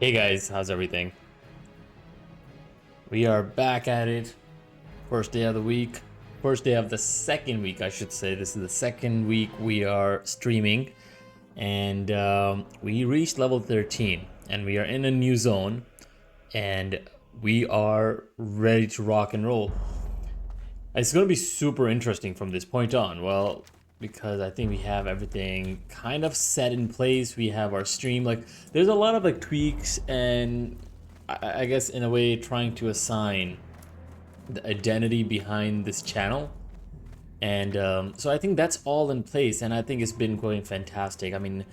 Hey guys, how's everything? We are back at it. First day of the week. First day of the second week, I should say. This is the second week we are streaming. And we reached level 13. And we are in a new zone. And we are ready to rock and roll. It's going to be super interesting from this point on. Well, because I think we have everything kind of set in place. We have our stream, like there's a lot of like tweaks and I guess in a way trying to assign the identity behind this channel. And so I think that's all in place, and I think it's been going fantastic. I mean,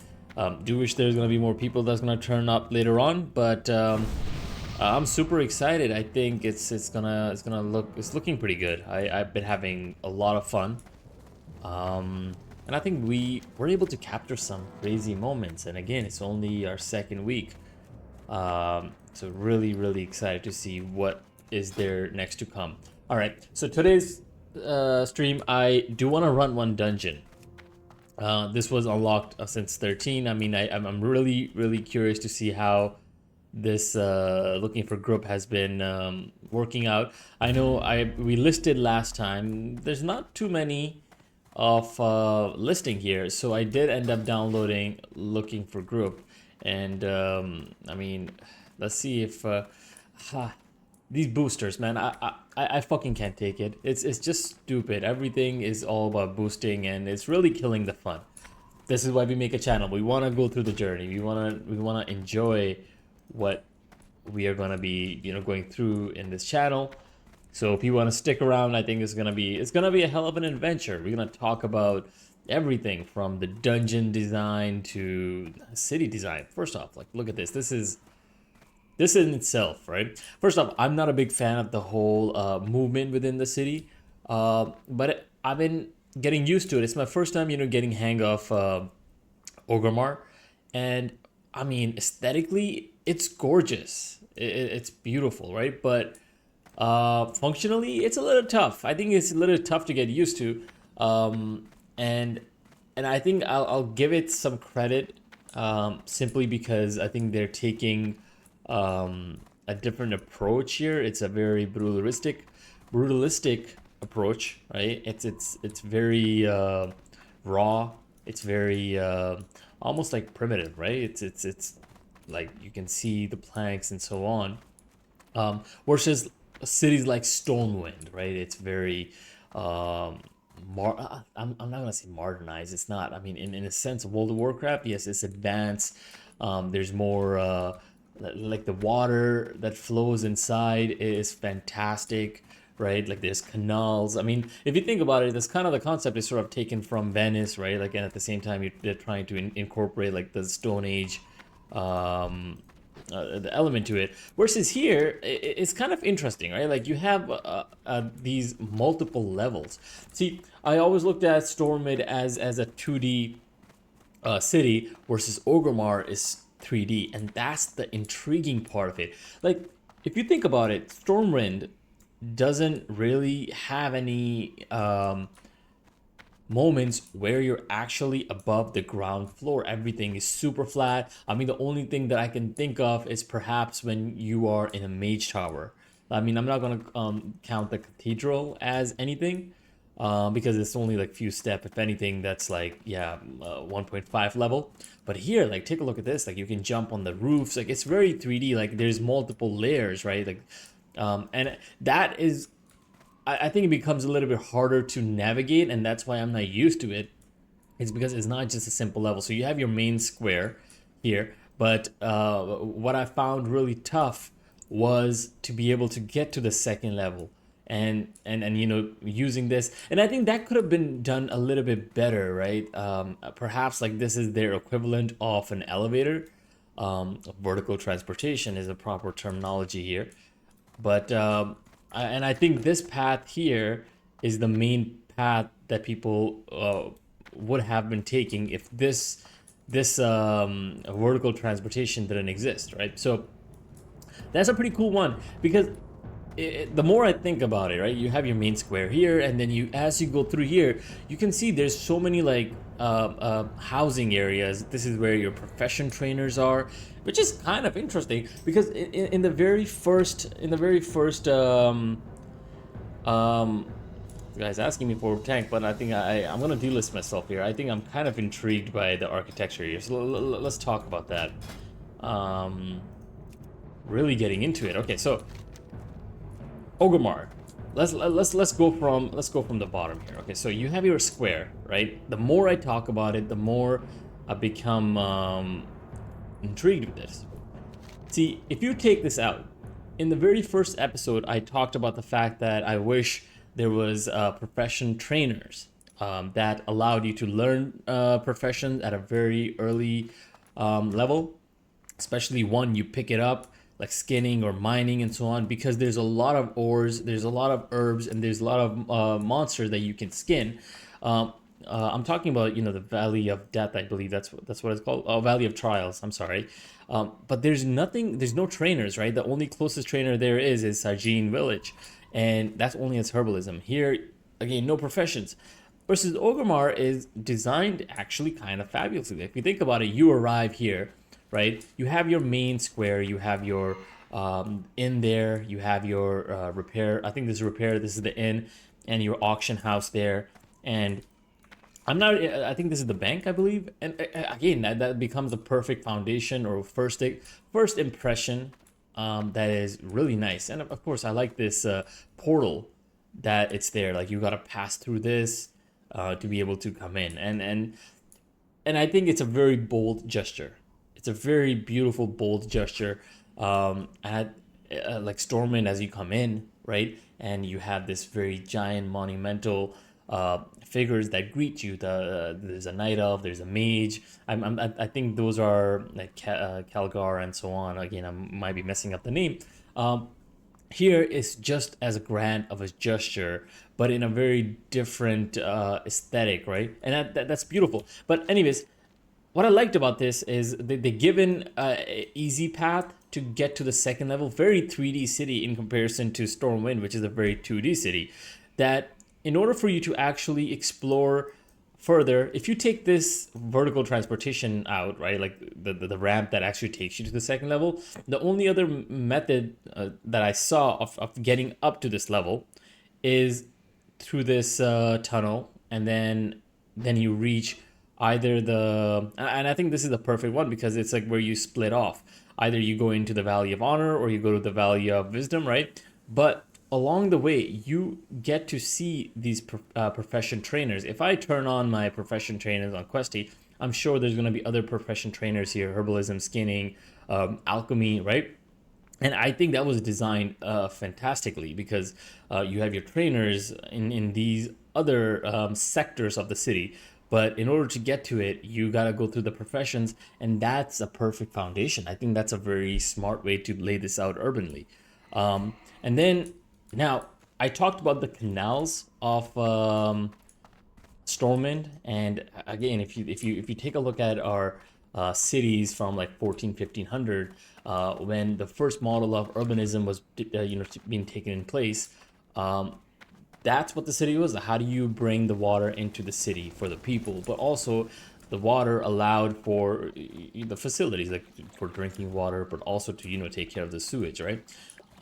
do wish there's gonna be more people that's gonna turn up later on, but I'm super excited. I think it's looking pretty good. I've been having a lot of fun. And I think we were able to capture some crazy moments. And again, it's only our second week. So really excited to see what is there next to come. All right, so today's stream, I do want to run one dungeon. This was unlocked since 13. I mean, I'm really curious to see how this looking for group has been working out. I know we listed last time. There's not too many of listing here, so I did end up downloading looking for group, and I mean, let's see if these boosters, man, I fucking can't take it. It's just stupid. Everything is all about boosting, and it's really killing the fun. This is why we make a channel. We want to go through the journey. We want to enjoy what we are going to be, going through in this channel. So if you want to stick around, I think it's gonna be a hell of an adventure. We're gonna talk about everything from the dungeon design to city design. First off, like, look at this. This in itself, right? First off, I'm not a big fan of the whole movement within the city, but I've been getting used to it. It's my first time, getting hang of Origmmar, and I mean, aesthetically, it's gorgeous. It's beautiful, right? But functionally, it's a little tough. I think it's a little tough to get used to, and I think I'll give it some credit, simply because I think they're taking a different approach here. It's a very brutalistic approach, right? It's very raw. It's very almost like primitive, right? It's like you can see the planks and so on, versus cities like Stonewind, right? It's very I'm not gonna say modernized. It's not. I mean, in a sense of World of Warcraft, yes, it's advanced. There's more like the water that flows inside is fantastic, right? Like there's canals. I mean, if you think about it, that's kind of the concept is sort of taken from Venice, right? Like, and at the same time, they're trying to incorporate like the Stone Age the element to it. Versus here, it's kind of interesting, right? Like you have these multiple levels. See, I always looked at Stormwind as a 2D city versus Orgrimmar is 3D, and that's the intriguing part of it. Like, if you think about it, Stormwind doesn't really have any moments where you're actually above the ground floor. Everything is super flat. I mean, the only thing that I can think of is perhaps when you are in a mage tower. I mean, I'm not gonna count the cathedral as anything, because it's only like few step. If anything, that's like 1.5 level. But here, like, take a look at this. Like, you can jump on the roofs. Like, it's very 3D. Like, there's multiple layers, right? Like, and that is, I think it becomes a little bit harder to navigate, and that's why I'm not used to it. It's because it's not just a simple level. So you have your main square here, but what I found really tough was to be able to get to the second level, and you know, using this, and I think that could have been done a little bit better, right? Perhaps like this is their equivalent of an elevator. Vertical transportation is a proper terminology here, but and I think this path here is the main path that people would have been taking if this vertical transportation didn't exist, right? So that's a pretty cool one, because the more I think about it, right, you have your main square here, and then you, as you go through here, you can see there's so many like housing areas. This is where your profession trainers are, which is kind of interesting, because in the very first guys asking me for tank, but I think I'm gonna delist myself here. I think I'm kind of intrigued by the architecture here, so let's talk about that. Really getting into it. Okay, so Orgrimmar. Let's go from the bottom here. Okay, so you have your square, right? The more I talk about it, the more I become intrigued with this. See, if you take this out, in the very first episode, I talked about the fact that I wish there was profession trainers that allowed you to learn professions at a very early level, especially one you pick it up, like skinning or mining and so on, because there's a lot of ores, there's a lot of herbs, and there's a lot of monsters that you can skin. I'm talking about, you know, the Valley of Death, I believe that's what it's called. Oh, Valley of Trials, I'm sorry. But there's no trainers, right? The only closest trainer there is Sajin Village, and that's only as herbalism. Here, again, no professions. Versus Orgrimmar is designed actually kind of fabulously. If you think about it, you arrive here, right? You have your main square, you have your inn there, you have your repair. I think this is repair, this is the inn, and your auction house there. And I think this is the bank, I believe. And again, that becomes a perfect foundation or first impression that is really nice. And of course, I like this portal that it's there. Like, you got to pass through this to be able to come in. And I think it's a very bold gesture. It's a very beautiful, bold gesture. At like Stormwind, as you come in, right, and you have this very giant, monumental figures that greet you. There's a night elf, there's a mage. I think those are like Calgar and so on. Again, I might be messing up the name. Here is just as grand of a gesture, but in a very different aesthetic, right? And that's beautiful. But anyways, what I liked about this is they given an easy path to get to the second level. Very 3D city in comparison to Stormwind, which is a very 2D city. That in order for you to actually explore further, if you take this vertical transportation out, right, like the ramp that actually takes you to the second level, the only other method that I saw of getting up to this level is through this tunnel, and then you reach either and I think this is the perfect one, because it's like where you split off. Either you go into the Valley of Honor or you go to the Valley of Wisdom, right? But along the way, you get to see these profession trainers. If I turn on my profession trainers on Questy, I'm sure there's going to be other profession trainers here: herbalism, skinning, alchemy, right? And I think that was designed fantastically, because you have your trainers in these other sectors of the city. But in order to get to it, you got to go through the professions, and that's a perfect foundation. I think that's a very smart way to lay this out urbanly. And then now I talked about the canals of Stormwind, and again, if you take a look at our cities from like 1500, when the first model of urbanism was being taken in place, that's what the city was. How do you bring the water into the city for the people, but also the water allowed for the facilities, like for drinking water, but also to take care of the sewage, right?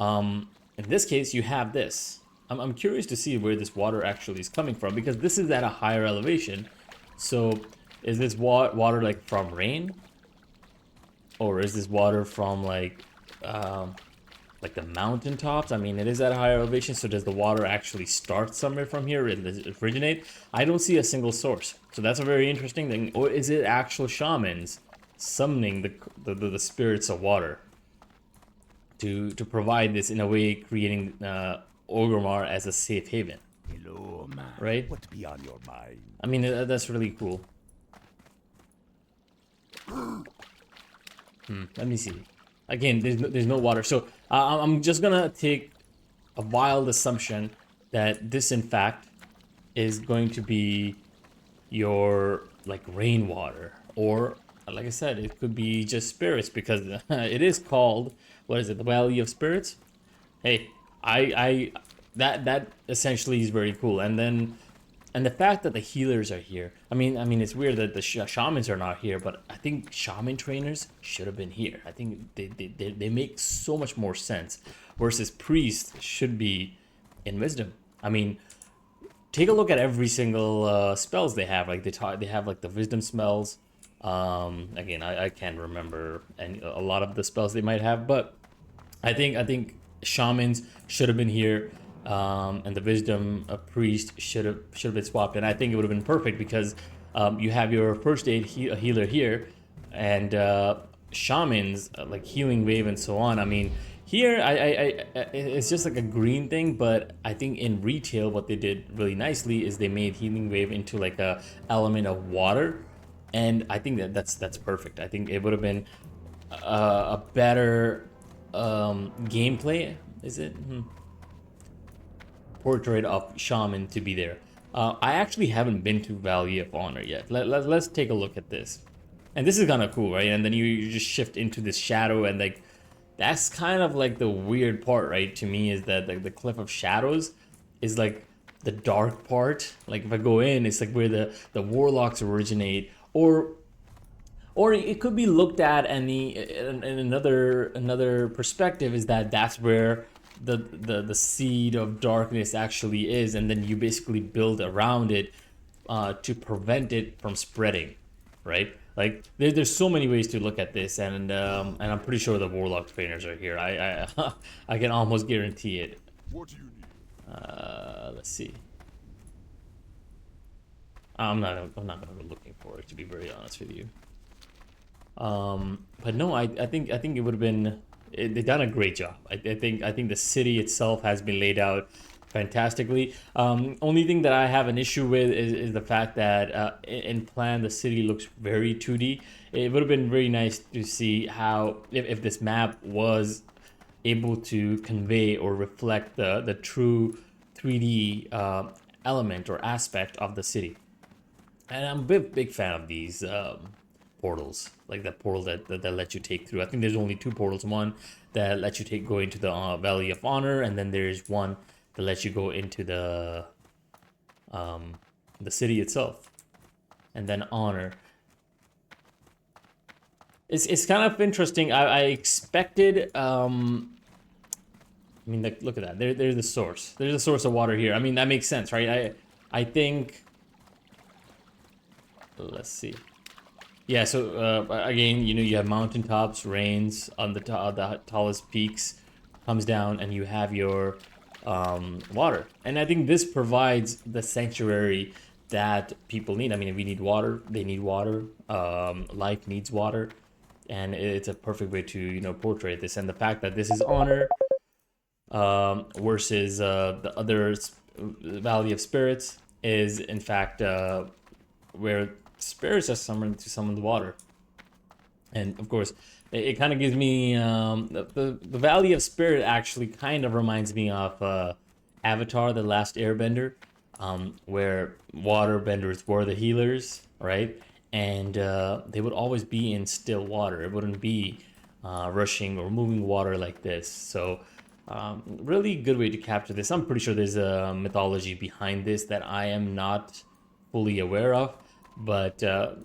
In this case, you have this. I'm curious to see where this water actually is coming from, because this is at a higher elevation. So is this water like from rain, or is this water from like the mountaintops? I mean, it is at a higher elevation, so does the water actually start somewhere from here and does it originate? I don't see a single source, so that's a very interesting thing. Or is it actual shamans summoning the spirits of water to provide this, in a way creating Origmmar as a safe haven? Hello, man. Right? What be on your mind? I mean, that's really cool. Let me see. Again, there's no water, so I'm just gonna take a wild assumption that this, in fact, is going to be your like rainwater, or like I said, it could be just spirits, because it is called, what is it, the Valley of Spirits? Hey, that essentially is very cool. And then, and the fact that the healers are here. I mean, it's weird that the shamans are not here, but I think shaman trainers should have been here. I think they make so much more sense, versus priests should be in wisdom. I mean, take a look at every single spells they have. Like they have like the wisdom spells. Again, I can't remember a lot of the spells they might have, but I think shamans should have been here, and the wisdom priest should have been swapped. And I think it would have been perfect, because you have your first aid healer here, and shamans like healing wave and so on. I mean, here I it's just like a green thing, but I think in retail what they did really nicely is they made healing wave into like a element of water, and I think that's perfect. I think it would have been a better gameplay, is it? Portrait of Shaman to be there. I actually haven't been to Valley of Honor yet. Let's take a look at this. And this is kind of cool, right? And then you just shift into this shadow, and like that's kind of like the weird part, right? To me, is that like the Cliff of Shadows is like the dark part. Like if I go in, it's like where the warlocks originate, or it could be looked at, and in another perspective is that that's where the seed of darkness actually is, and then you basically build around it to prevent it from spreading, right? Like there's so many ways to look at this, and I'm pretty sure the warlock trainers are here. I can almost guarantee it. What do you need? Let's see. I'm not gonna go looking for it, to be very honest with you. But no, I think it would have been, they've done a great job. I think the city itself has been laid out fantastically. Only thing that I have an issue with is the fact that in plan the city looks very 2D. It would have been very nice to see how, if this map was able to convey or reflect the true 3D element or aspect of the city. And I'm a big fan of these portals, like that portal that let you take through. I think there's only two portals. One that lets you go into the Valley of Honor, and then there's one that lets you go into the city itself, and then Honor. It's kind of interesting. I expected. I mean, look at that. There's the source. There's a source of water here. I mean, that makes sense, right? I think. Let's see. Yeah, so again, you have mountaintops, rains on the tallest peaks, comes down, and you have your water. And I think this provides the sanctuary that people need. I mean, we need water, they need water, life needs water, and it's a perfect way to portray this. And the fact that this is Honor versus the other Valley of Spirits is in fact where spirits are summoned to summon the water. And of course, it kind of gives me the Valley of Spirit actually kind of reminds me of Avatar: The Last Airbender, where waterbenders were the healers, right? And they would always be in still water. It wouldn't be rushing or moving water like this. So really good way to capture this. I'm pretty sure there's a mythology behind this that I am not fully aware of, but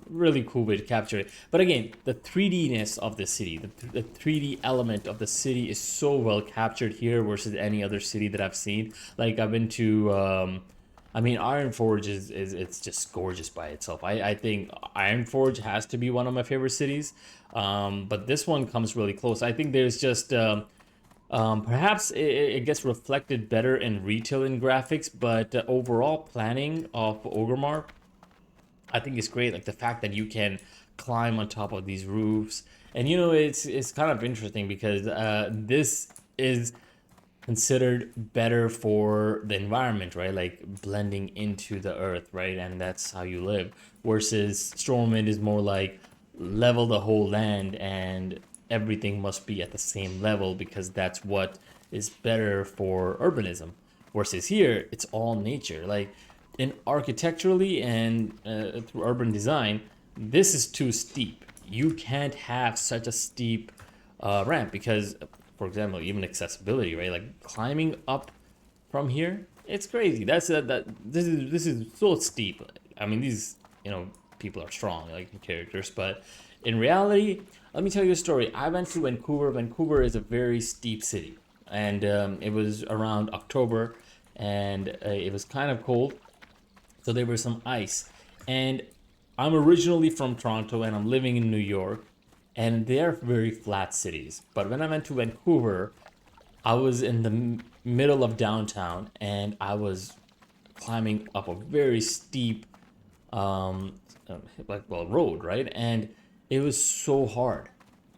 really cool way to capture it. But again, the 3D-ness of the city, the 3D element of the city is so well captured here versus any other city that I've seen. Like I've been to, I mean, Ironforge is it's just gorgeous by itself. I think Ironforge has to be one of my favorite cities, but this one comes really close. I think there's just perhaps it gets reflected better in retail and graphics, but overall planning of Orgrimmar, I think it's great. Like the fact that you can climb on top of these roofs, and you know it's kind of interesting because this is considered better for the environment, right? Like blending into the earth, right? And that's how you live. Versus Stormwind is more like level the whole land and everything must be at the same level because that's what is better for urbanism. Versus here, it's all nature. Like in architecturally and through urban design, this is too steep. You can't have such a steep ramp because, for example, even accessibility, right? Like climbing up from here, it's crazy. This is so steep. I mean, these people are strong, like characters, but in reality, let me tell you a story. I went to Vancouver. Vancouver is a very steep city, and it was around October, and it was kind of cold, so there was some ice. And I'm originally from Toronto, and I'm living in New York, and they're very flat cities. But when I went to Vancouver, I was in the middle of downtown, and I was climbing up a very steep, road, right? And it was so hard.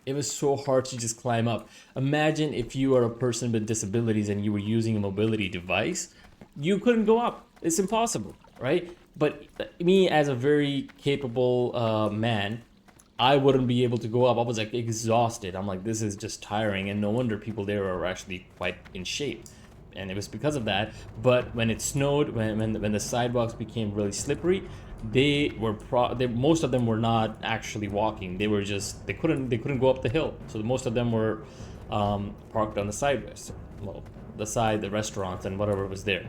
It was so hard to just climb up. Imagine if you are a person with disabilities and you were using a mobility device, you couldn't go up. It's impossible, right? But me as a very capable man, I wouldn't be able to go up. I was like exhausted. I'm like, this is just tiring, and no wonder people there are actually quite in shape. And it was because of that. But when it snowed, when the sidewalks became really slippery, most of them were not actually walking. They were just they couldn't go up the hill. So most of them were parked on the sideways, the restaurants and whatever was there.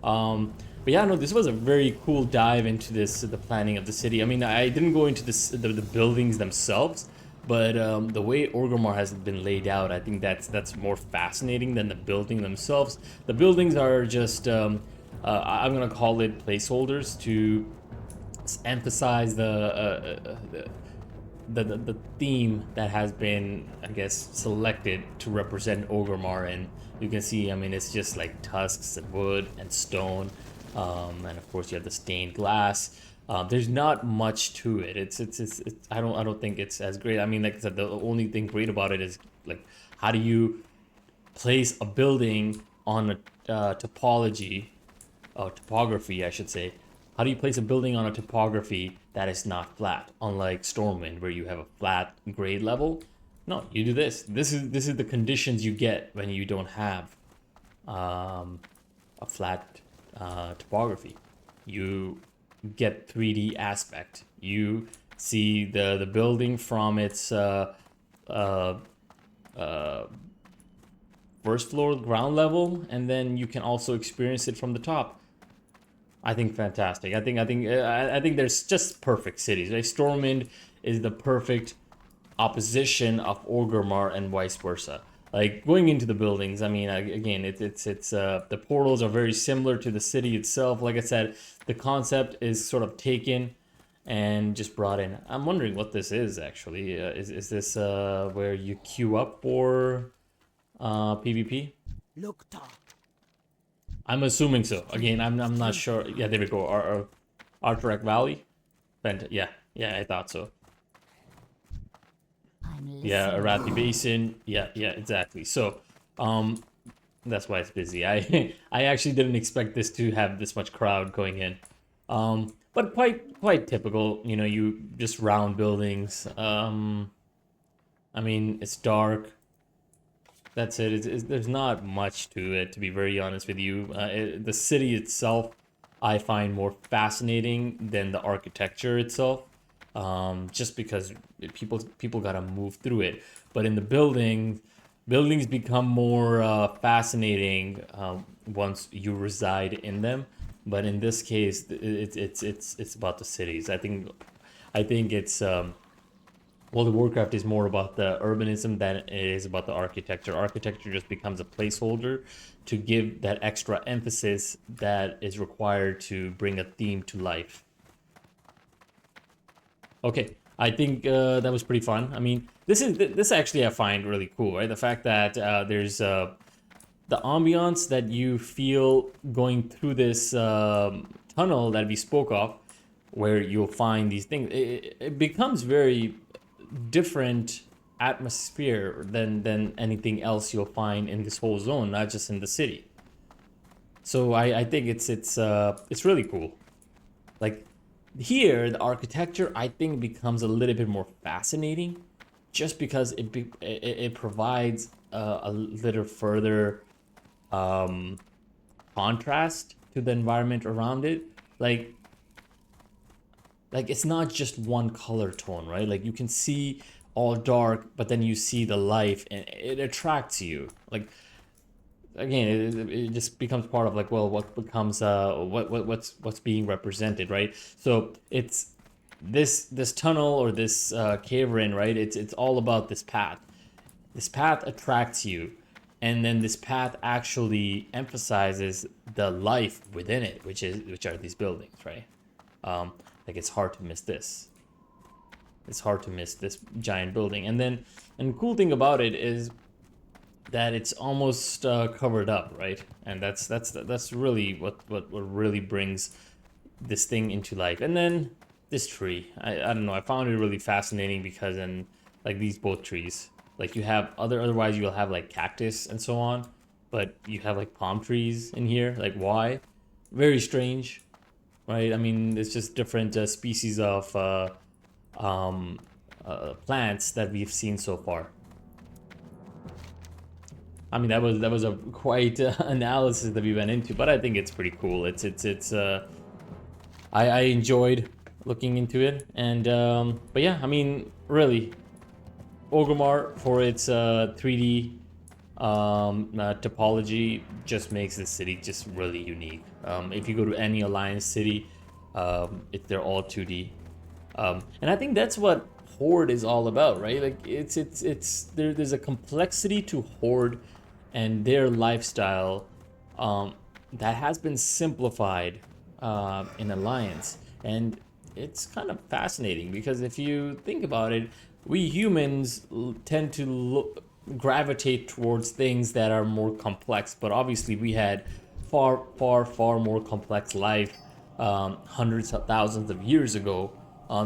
But yeah, no, this was a very cool dive into the planning of the city. I mean, I didn't go into the buildings themselves, but the way Orgrimmar has been laid out, I think that's more fascinating than the building themselves. The buildings are just I'm gonna call it placeholders to emphasize the theme that has been, I guess, selected to represent Orgrimmar. And you can see, I mean, it's just like tusks and wood and stone, and of course you have the stained glass. There's not much to it. It's I don't think it's as great. I mean, like I said, the only thing great about it is like, how do you place a building on a topography, I should say. How do you place a building on a topography that is not flat? Unlike Stormwind, where you have a flat grade level. No, you do this. This is the conditions you get when you don't have a flat topography. You get 3D aspect. You see the building from its first floor, ground level, and then you can also experience it from the top. I think fantastic. I think there's just perfect cities. Like Stormwind is the perfect opposition of Orgrimmar and vice versa. Like going into the buildings, I mean, again, it's the portals are very similar to the city itself. Like I said, the concept is sort of taken and just brought in. I'm wondering what this is actually. Is this where you queue up for PvP? Look, top. I'm assuming so. Again, I'm not sure. Yeah, there we go. Arterac Valley. Yeah, I thought so. Yeah, Arathi Basin. Yeah, exactly. So, that's why it's busy. I actually didn't expect this to have this much crowd going in. But but quite typical. You know, you just round buildings. I mean, it's dark. That's it. There's not much to it, to be very honest with you. The city itself, I find more fascinating than the architecture itself, just because people gotta move through it. But in the buildings become more fascinating once you reside in them. But in this case, it's about the cities. I think it's World of Warcraft is more about the urbanism than it is about the architecture. Architecture just becomes a placeholder to give that extra emphasis that is required to bring a theme to life. Okay, I think that was pretty fun. I mean, this actually I find really cool, right? The fact that there's the ambiance that you feel going through this tunnel that we spoke of, where you'll find these things. It becomes very different atmosphere than anything else you'll find in this whole zone, not just in the city. So I think it's really cool. Like here, the architecture I think becomes a little bit more fascinating, just because it provides a little further contrast to the environment around it. Like it's not just one color tone, right? Like you can see all dark, but then you see the life and it attracts you. Like again, it just becomes part of like, well, what becomes what's being represented, right? So it's this tunnel or this cavern, right? It's all about this path. This path attracts you, and then this path actually emphasizes the life within it, which are these buildings, right? Like it's hard to miss this. It's hard to miss this giant building. And the cool thing about it is that it's almost covered up, right? And that's really what really brings this thing into life. And then this tree, I don't know, I found it really fascinating because in like these both trees, like you have otherwise you'll have like cactus and so on, but you have like palm trees in here. Like why? Very strange, right? I mean, it's just different species of plants that we've seen so far. I mean, that was a quite analysis that we went into, but I think it's pretty cool. I enjoyed looking into it, and but yeah, I mean, really, Orgrimmar for its 3D topology just makes the city just really unique. If you go to any Alliance city, they're all 2D, and I think that's what Horde is all about, right? Like there's a complexity to Horde and their lifestyle that has been simplified in Alliance, and it's kind of fascinating because if you think about it, we humans tend to gravitate towards things that are more complex, but obviously we had far more complex life hundreds of thousands of years ago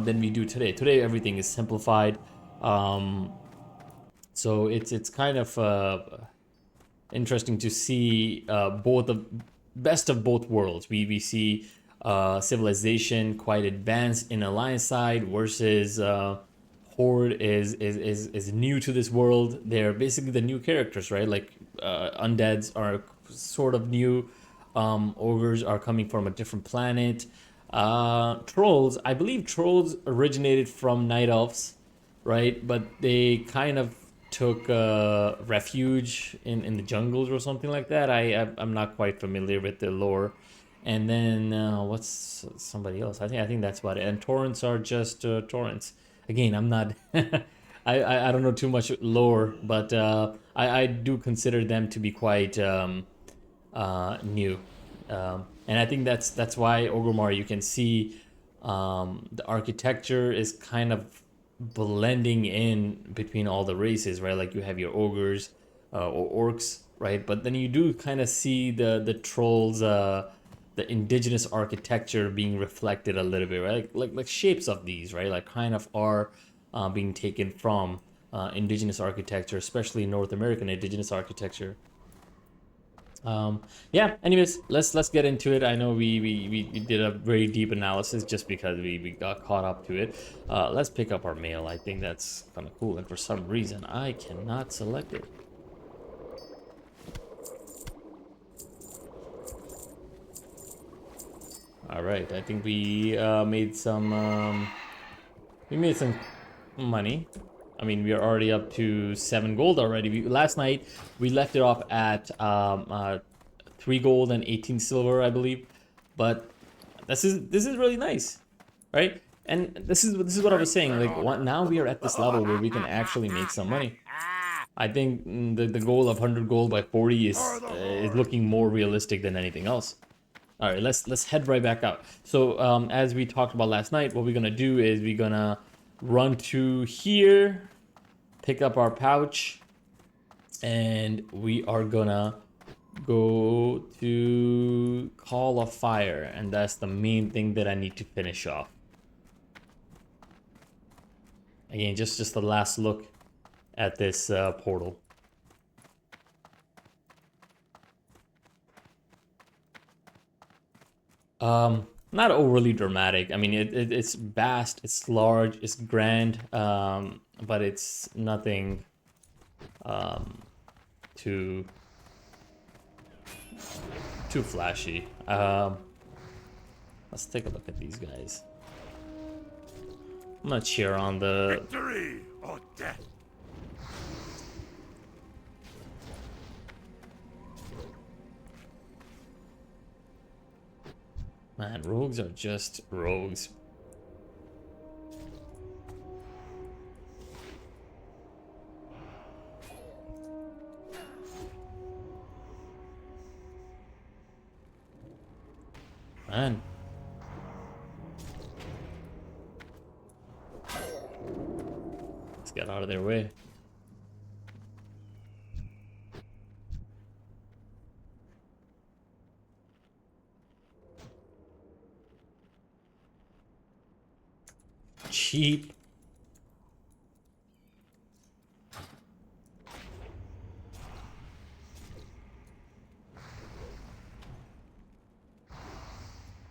than we do today. Today everything is simplified, so it's kind of interesting to see both the best of both worlds. We see civilization quite advanced in Alliance side versus Horde is new to this world. They're basically the new characters, right? Like undeads are sort of new. Ogres are coming from a different planet. Trolls, I believe trolls originated from night elves, right? But they kind of took refuge in the jungles or something like that. I'm not quite familiar with the lore. And then what's somebody else? I think that's about it. And torrents are just torrents. Again, I'm not. I don't know too much lore, but I do consider them to be quite new. And I think that's why Orgrimmar, you can see the architecture is kind of blending in between all the races, right? Like you have your ogres or orcs, right? But then you do kind of see the trolls, the indigenous architecture being reflected a little bit, right? Like shapes of these, right? Like kind of are being taken from indigenous architecture, especially North American indigenous architecture. Yeah, anyways, let's get into it. I know we did a very deep analysis just because we got caught up to it. Let's pick up our mail. I think that's kind of cool, and for some reason I cannot select it. All right, I think we made some money. I mean, we are already up to 7 gold already. Last night we left it off at 3 gold and 18 silver, I believe. But this is really nice, right? And this is what I was saying. Like, now we are at this level where we can actually make some money. I think the goal of 100 gold by 40 is looking more realistic than anything else. All right, let's head right back out. So as we talked about last night, what we're gonna do is we're gonna run to here, pick up our pouch, and we are gonna go to Call of Fire, and that's the main thing that I need to finish off. Again, just the last look at this portal. Not overly dramatic. I mean, it's vast, it's large, it's grand, but it's nothing too flashy. Let's take a look at these guys. I'm gonna cheer on the Victory or death. man. Rogues are just rogues. Man. Let's get out of their way. Cheap.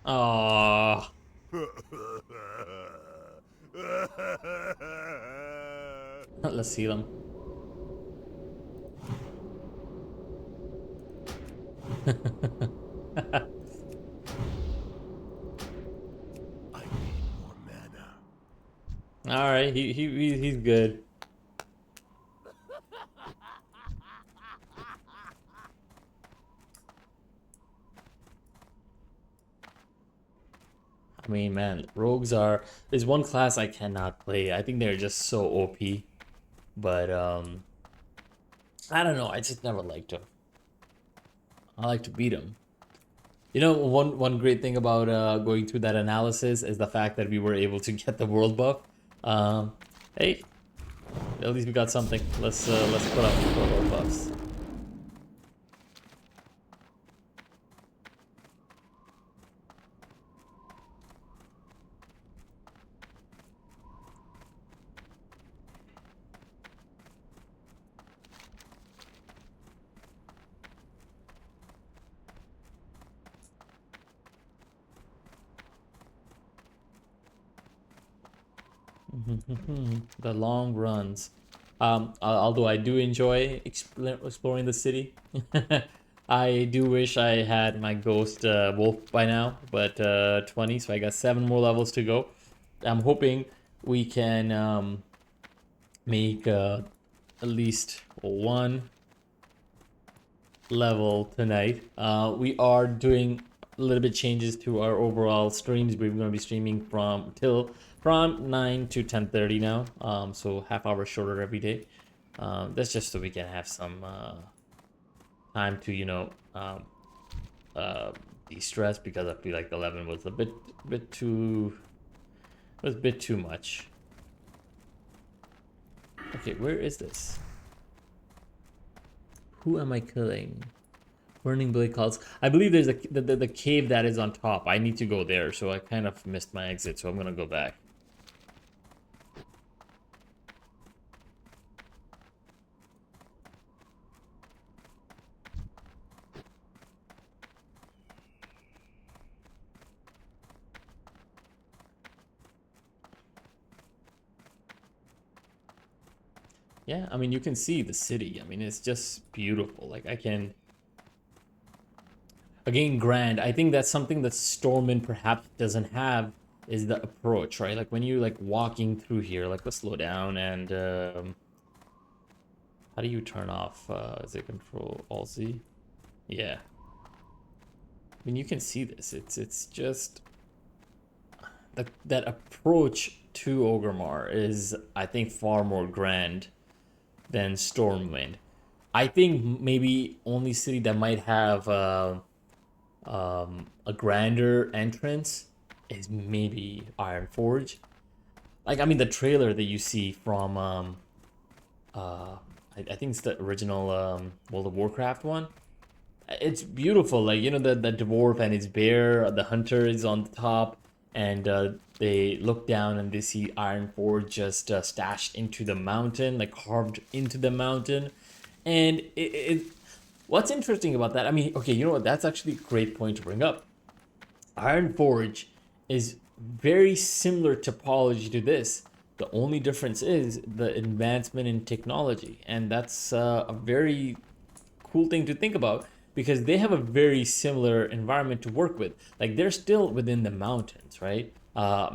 Aww. Let's see them. I need more mana. All right, he's good. I mean, man, rogues are. There's one class I cannot play. I think they're just so OP, but I don't know. I just never liked them. I like to beat them. You know, one great thing about going through that analysis is the fact that we were able to get the world buff. Hey, at least we got something. Let's put up the world buffs. The long runs. Although I do enjoy exploring the city, I do wish I had my ghost wolf by now, but 20, so I got 7 more levels to go. I'm hoping we can make at least 1 level tonight. We are doing a little bit changes to our overall streams. We're going to be streaming from 9 to 10:30 now. So half hour shorter every day. That's just so we can have some time to, you know, de-stress, because I feel like 11 was a bit too much. Okay, where is this? Who am I killing? Burning Blade Calls. I believe there's the cave that is on top. I need to go there, so I kind of missed my exit, so I'm gonna go back. Yeah, I mean, you can see the city. I mean, it's just beautiful. Like, I can... Again, grand. I think that's something that Stormwind perhaps doesn't have, is the approach, right? Like, when you're, like, walking through here, like, let's slow down and... how do you turn off? Is it Control Alt Z? Yeah. I mean, you can see this. It's just... that approach to Origmmar is, I think, far more grand than Stormwind. I think maybe only city that might have a grander entrance is maybe Ironforge. Like, I mean, the trailer that you see from I think it's the original World of Warcraft one. It's beautiful, like, you know, the dwarf and his bear, the hunter is on the top, and they look down and they see Ironforge just stashed into the mountain, like carved into the mountain. And what's interesting about that, I mean, okay, you know what, that's actually a great point to bring up. Ironforge is very similar topology to this. The only difference is the advancement in technology, and that's a very cool thing to think about, because they have a very similar environment to work with. Like, they're still within the mountains, right?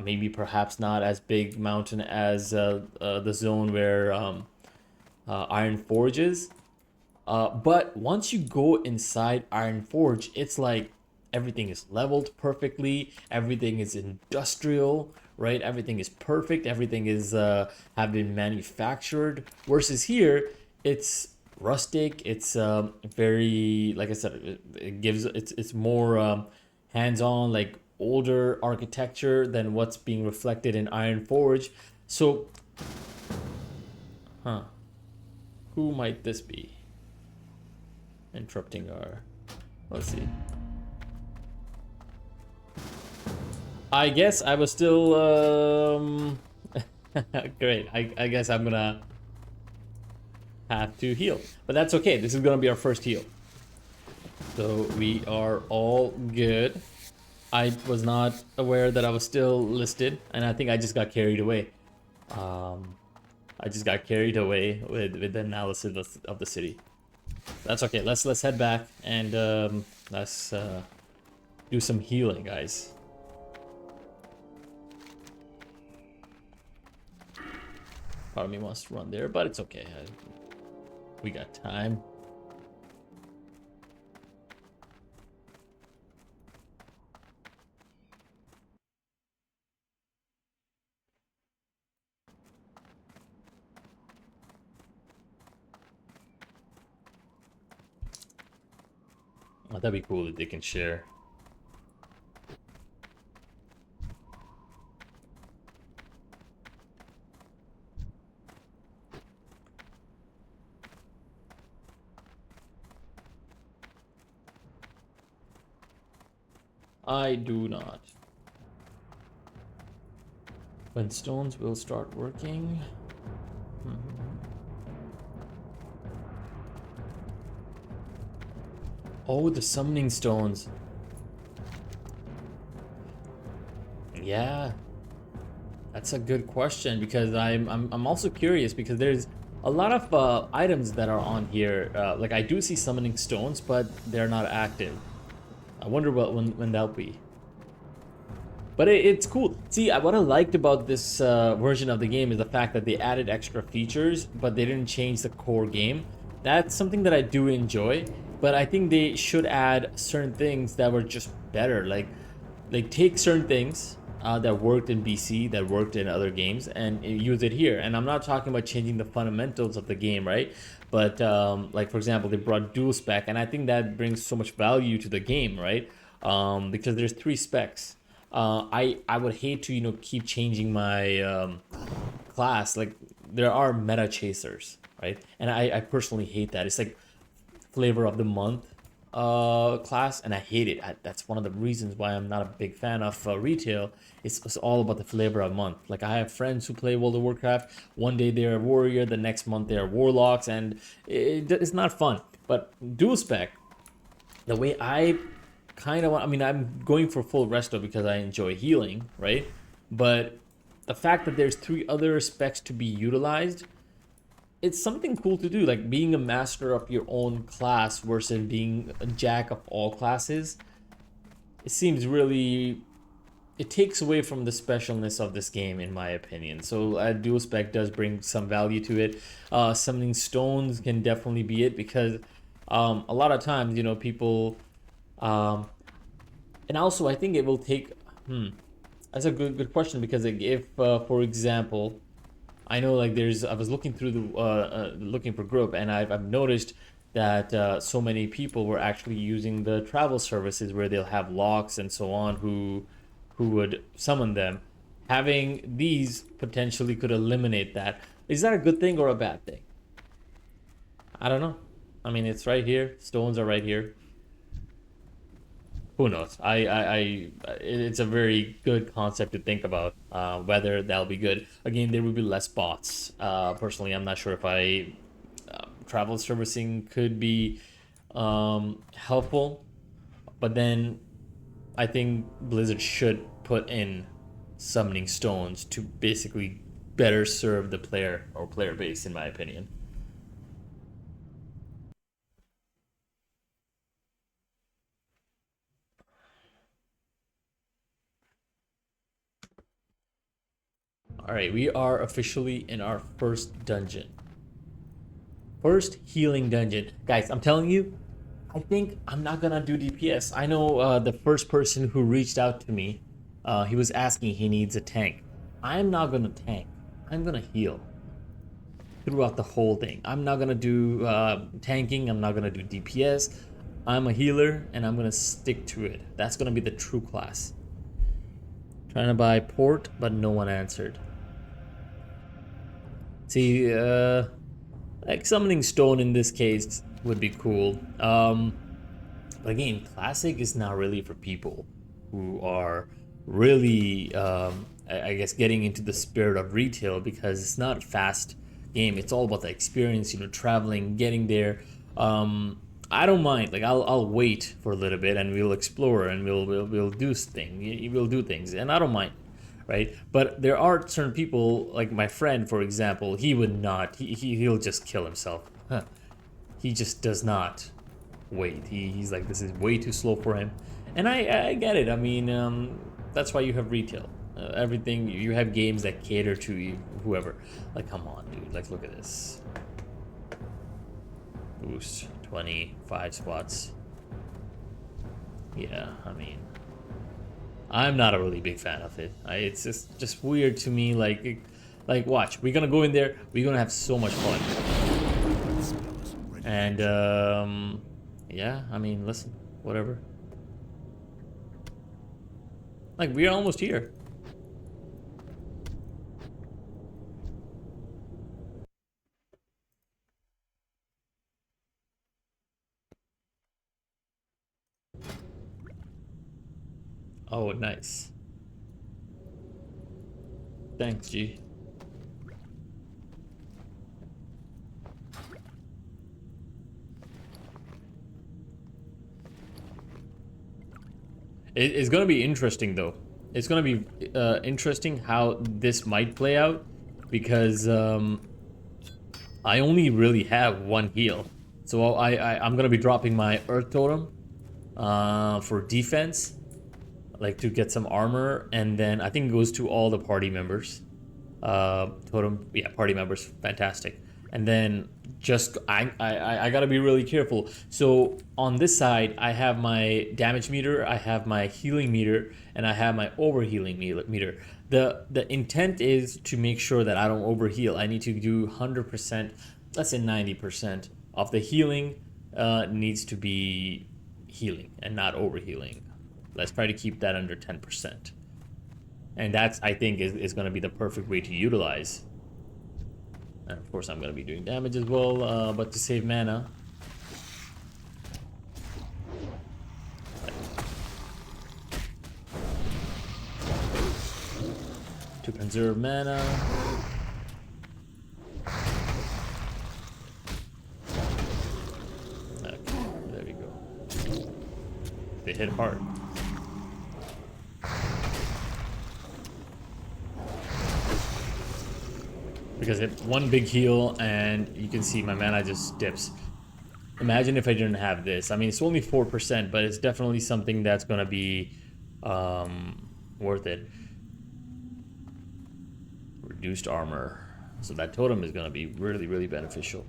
Maybe perhaps not as big mountain as the zone where Iron Forge is. But once you go inside Iron Forge, it's like everything is leveled perfectly, everything is industrial, right? Everything is perfect, everything is have been manufactured. Versus here, it's rustic, it's very, like I said, it gives, it's more hands-on, like older architecture than what's being reflected in Iron Forge. So, who might this be interrupting our, let's see. I guess I was still great. I guess I'm gonna have to heal, but that's okay. This is gonna be our first heal, so we are all good. I was not aware that I was still listed, and I think I just got carried away. I just got carried away with the analysis of the city. That's okay. Let's head back and let's do some healing, guys. Part of me wants to run there, but it's okay. We got time. Oh, that'd be cool if they can share. I do not. When stones will start working. Oh, the summoning stones. Yeah, that's a good question, because I'm also curious, because there's a lot of items that are on here. Like, I do see summoning stones, but they're not active. I wonder when that'll be. But it's cool. See, what I liked about this version of the game is the fact that they added extra features, but they didn't change the core game. That's something that I do enjoy, but I think they should add certain things that were just better. Like take certain things that worked in BC, that worked in other games, and use it here. And I'm not talking about changing the fundamentals of the game, right? But like, for example, they brought dual spec, and I think that brings so much value to the game, right? Because there's 3 specs. I would hate to, you know, keep changing my class. Like, there are meta chasers, right? And I personally hate that. It's like flavor of the month class, and I hate it. That's one of the reasons why I'm not a big fan of retail. It's all about the flavor of the month. Like, I have friends who play World of Warcraft. One day they're a warrior, the next month they're warlocks, and it's not fun. But dual spec, the way I kind of want, I mean, I'm going for full resto because I enjoy healing, right? But the fact that there's 3 other specs to be utilized, it's something cool to do, like being a master of your own class versus being a jack of all classes. It seems really, it takes away from the specialness of this game, in my opinion. So dual spec does bring some value to it. Summoning stones can definitely be it, because a lot of times, you know, people and also I think it will take that's a good question, because like, if for example, I know like I was looking through the looking for group, and I've noticed that so many people were actually using the travel services where they'll have locks and so on, who would summon them. Having these potentially could eliminate that. Is that a good thing or a bad thing? I don't know. I mean, it's right here. Stones are right here. Who knows? It's a very good concept to think about. Whether that'll be good. Again, there will be less bots. Personally, I'm not sure if travel servicing could be helpful, but then I think Blizzard should put in summoning stones to basically better serve the player or player base, in my opinion. All right, we are officially in our first dungeon. First healing dungeon. Guys, I'm telling you, I think I'm not gonna do DPS. I know the first person who reached out to me, he was asking he needs a tank. I'm not gonna tank. I'm gonna heal throughout the whole thing. I'm not gonna do tanking. I'm not gonna do DPS. I'm a healer, and I'm gonna stick to it. That's gonna be the true class. Trying to buy port, but no one answered. See, like summoning stone in this case would be cool. But again, classic is not really for people who are really, I guess, getting into the spirit of retail, because it's not a fast game. It's all about the experience, you know, traveling, getting there. I don't mind. Like I'll wait for a little bit, and we'll explore, and we'll do things. We'll do things, and I don't mind, right? But there are certain people, like my friend, for example. He would not. He'll just kill himself. Huh. He just does not wait. He's like, this is way too slow for him, and I get it. I mean, that's why you have retail. Everything, you have games that cater to you, whoever. Like, come on, dude. Like, look at this. Boost 25 spots. Yeah, I mean, I'm not a really big fan of it. It's just weird to me. Like watch, we're gonna go in there. We're gonna have so much fun. And yeah, I mean, listen, whatever. Like, we're almost here. Oh, nice. Thanks, G. It's gonna be interesting, though. It's gonna be interesting how this might play out, because I only really have one heal. So I'm gonna be dropping my Earth Totem for defense, like to get some armor, and then I think it goes to all the party members. Totem, yeah, party members, fantastic. And then just I gotta be really careful. So on this side, I have my damage meter, I have my healing meter, and I have my overhealing meter. The intent is to make sure that I don't overheal. I need to do 100%, let's say 90% of the healing needs to be healing and not overhealing. Let's try to keep that under 10%. And that's, I think, is going to be the perfect way to utilize. And of course, I'm going to be doing damage as well, but to save mana. To conserve mana. Okay, there we go. They hit hard. Because it one big heal and you can see my mana just dips. Imagine if I didn't have this. I mean, it's only 4%, but it's definitely something that's gonna be worth it. Reduced armor. So that totem is gonna be really, really beneficial.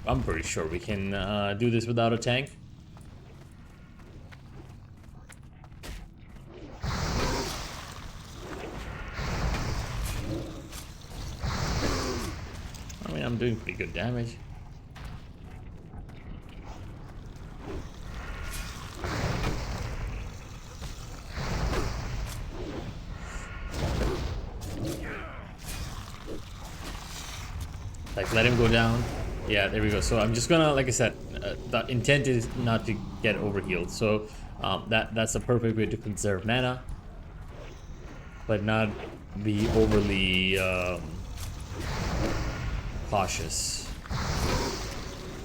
I'm pretty sure we can do this without a tank. I mean, I'm doing pretty good damage. Like, let him go down. Yeah, there we go. So I'm just gonna, like I said, the intent is not to get overhealed. So that's a perfect way to conserve mana, but not be overly cautious.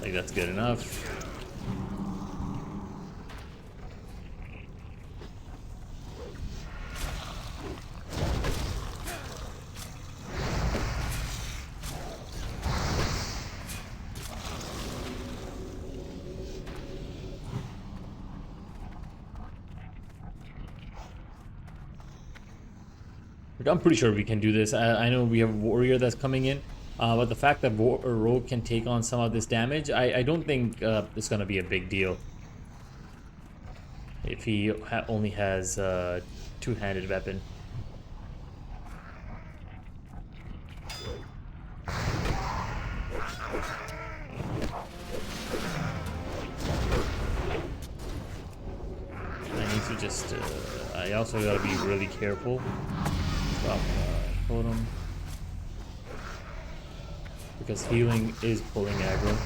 Like, that's good enough. I'm pretty sure we can do this. I know we have a warrior that's coming in, but the fact that a rogue can take on some of this damage, I don't think it's gonna be a big deal. If he only has a two-handed weapon. I need to just, I also gotta be really careful. Totem. Because healing is pulling aggro.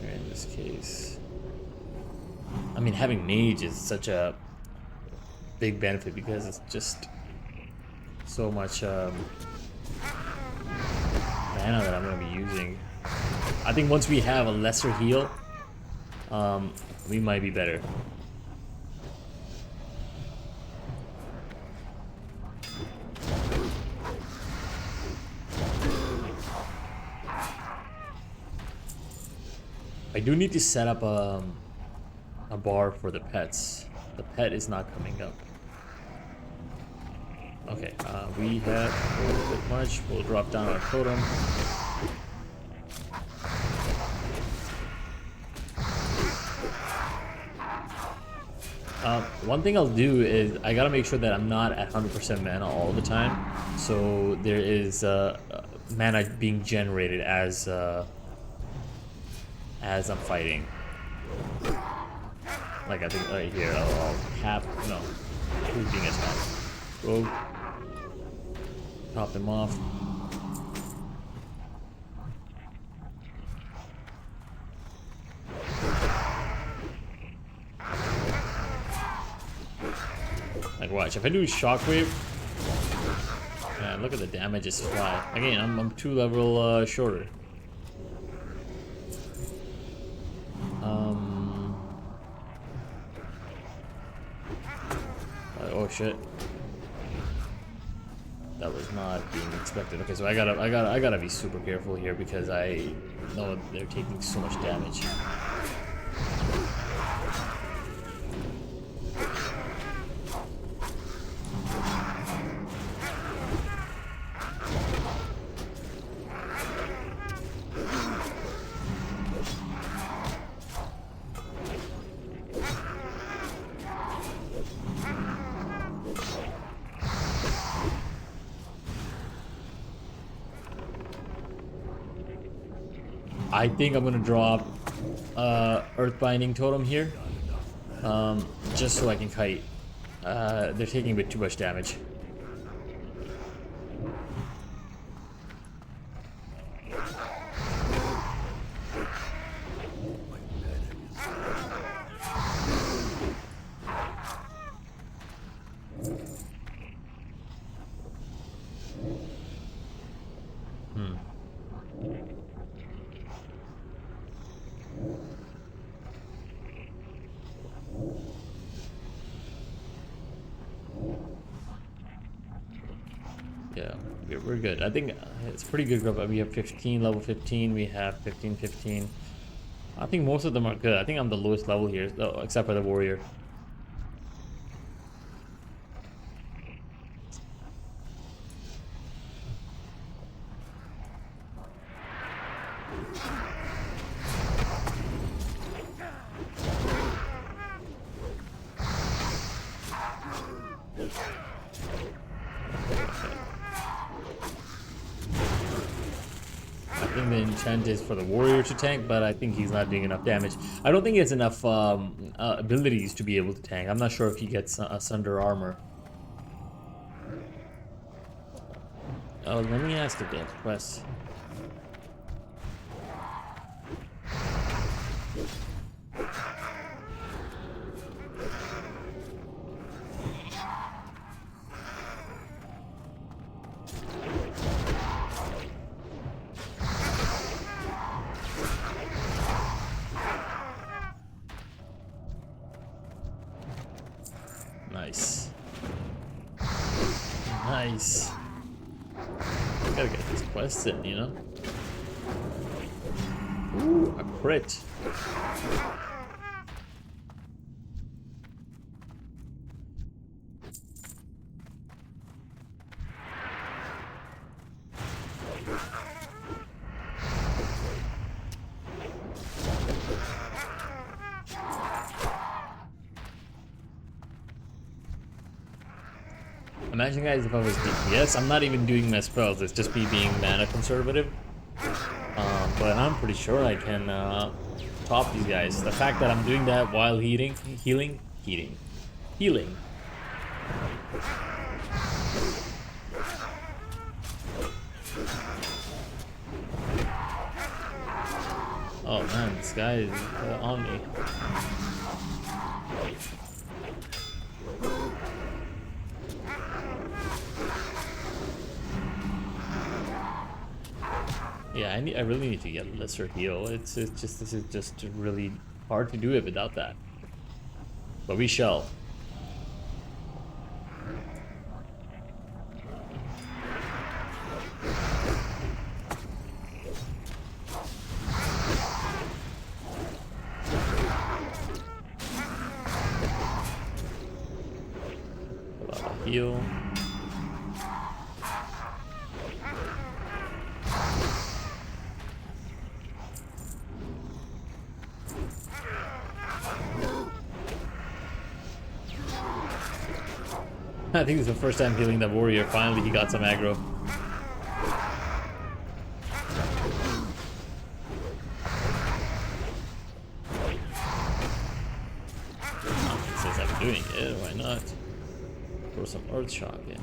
In this case, I mean, having mage is such a big benefit because it's just so much mana that I'm going to be using. I think once we have a lesser heal, we might be better. I do need to set up a bar for the pets. The pet is not coming up. Okay, we have a little bit much. We'll drop down our totem. One thing I'll do is I gotta make sure that I'm not at 100% mana all the time. So there is mana being generated as I'm fighting. Like, I think right here I'll cap. No, who's being attacked? Rogue. Top him off. Like, watch, if I do shockwave, man, look at the damage just fly. Again, I'm 2 level shorter. Oh shit. That was not being expected. Okay, so I gotta be super careful here because I know they're taking so much damage. I think I'm gonna drop Earthbinding Totem here, just so I can kite. They're taking a bit too much damage. yeah, we're good. I think it's a pretty good group. We have 15, level 15. We have 15, 15. I think most of them are good. I think I'm the lowest level here, though, except for the warrior. The enchant is for the warrior to tank, but I think he's not doing enough damage. I don't think he has enough abilities to be able to tank. I'm not sure if he gets Sunder armor. Oh, let me ask if they have quests. Nice. Nice. Gotta get these quests in, you know? Ooh, a crit. Imagine, guys, if I was DPS. I'm not even doing my spells. It's just me being mana conservative. But I'm pretty sure I can top these guys. The fact that I'm doing that while healing. Oh man, this guy is on me. Yeah, I really need to get a lesser heal. This is just really hard to do it without that. But we shall. A lot of heal. I think this is the first time healing that warrior. Finally, he got some aggro. Since I'm doing it, why not? Throw some earth shock in.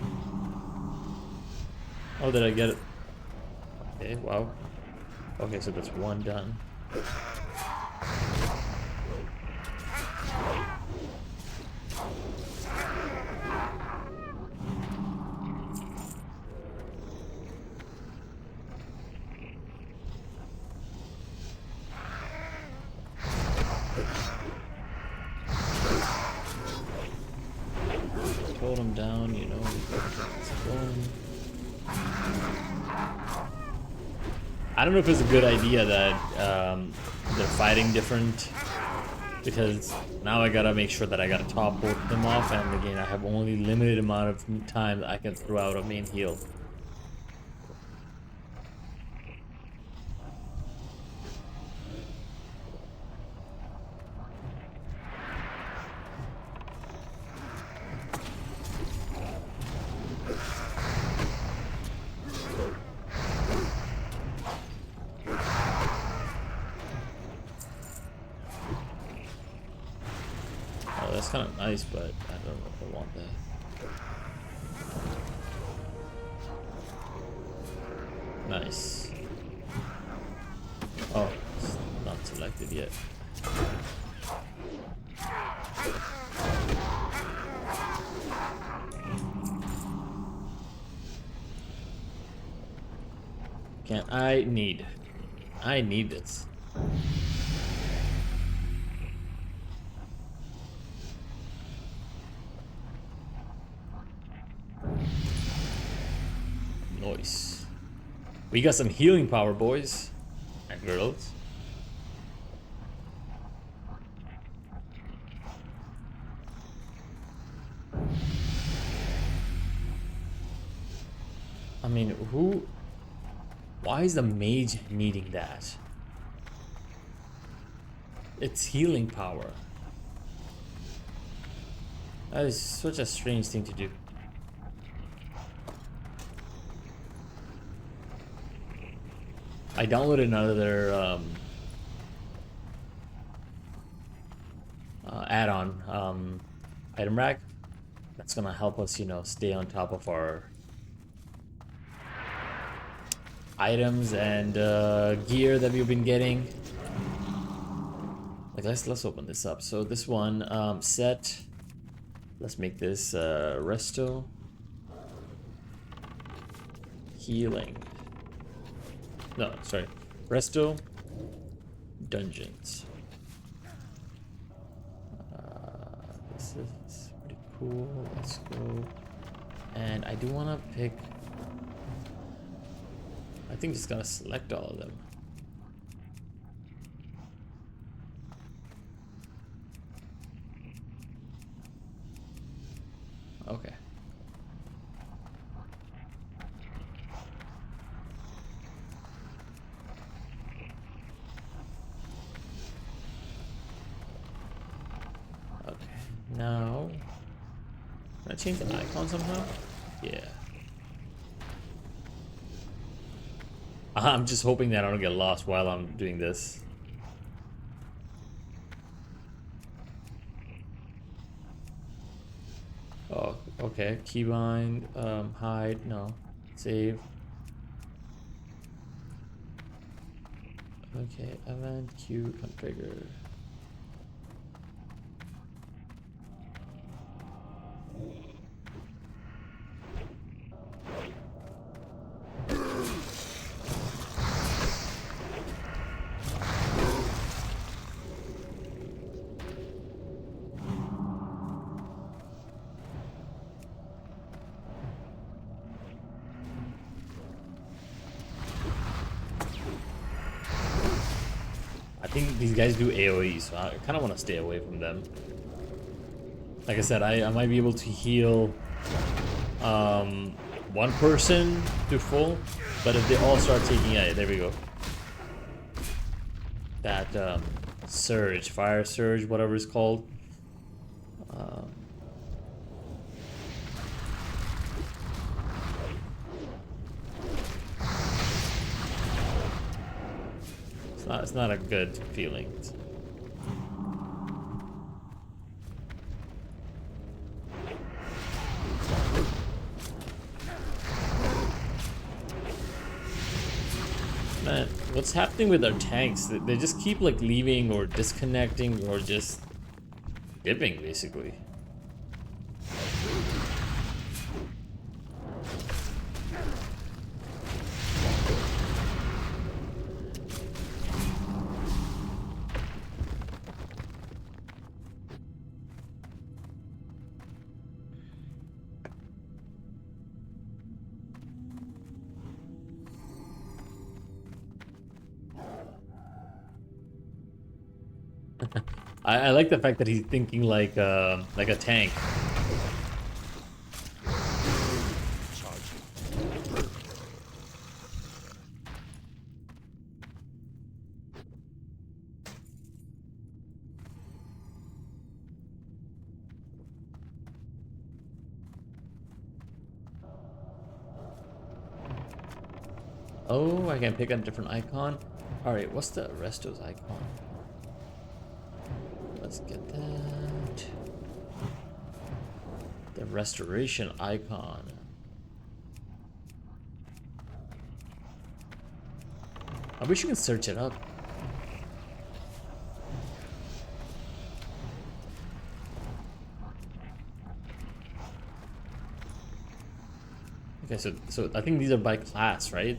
Oh, did I get it? Okay, wow. Okay, so that's one done. Hold him down, you know. I don't know if it's a good idea that they're fighting different, because now I gotta make sure that I gotta top both of them off, and again I have only limited amount of time that I can throw out a main heal. That's kind of nice, but I don't know if I want that. Nice. Oh, it's not selected yet. I need this. Nice. We got some healing power, boys and girls. I mean, who... Why is the mage needing that? It's healing power. That is such a strange thing to do. I downloaded another add-on, item rack. That's gonna help us, you know, stay on top of our items and gear that we've been getting. Like, let's open this up. So this one, set. Let's make this Resto. Healing. No, sorry. Resto. Dungeons. This is pretty cool. Let's go. And I do want to pick... I think just gotta select all of them. Okay. Okay, now... Can I change the icon somehow? Yeah. I'm just hoping that I don't get lost while I'm doing this. Oh, okay. Keybind, hide, no. Save. Okay, event queue configure. I think these guys do AoE, so I kind of want to stay away from them. Like I said, I might be able to heal one person to full, but if they all start taking... Yeah, there we go. That surge, fire surge, whatever it's called. It's not a good feeling. Man, what's happening with our tanks? They just keep like leaving or disconnecting or just dipping, basically. I like the fact that he's thinking like a tank. Oh, I can pick a different icon. All right, what's the Resto's icon? Let's get that. The restoration icon. I wish you could search it up. Okay, so I think these are by class, right?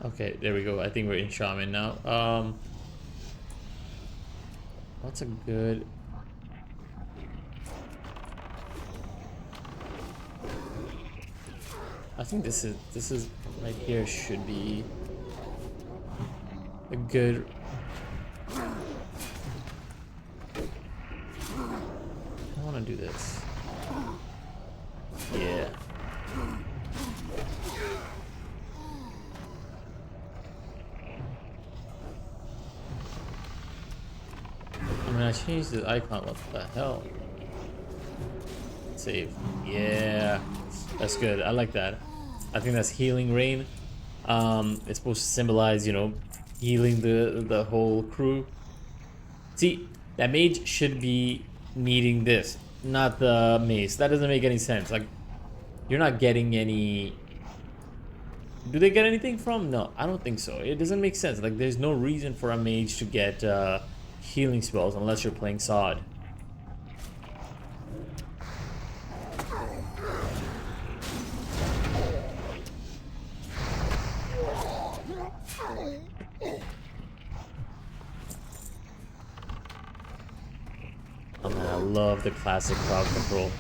Okay, there we go. I think we're in Shaman now. What's a good... I think this is right here should be a good... I want to do this. Yeah. I mean, I changed the icon. What the hell? Save. Yeah. That's good. I like that. I think that's healing rain. It's supposed to symbolize, you know, healing the whole crew. See, that mage should be needing this, not the mace. That doesn't make any sense. Like, you're not getting any... Do they get anything from? No, I don't think so. It doesn't make sense. Like, there's no reason for a mage to get healing spells unless you're playing Sod. Oh man, I love the classic crowd control.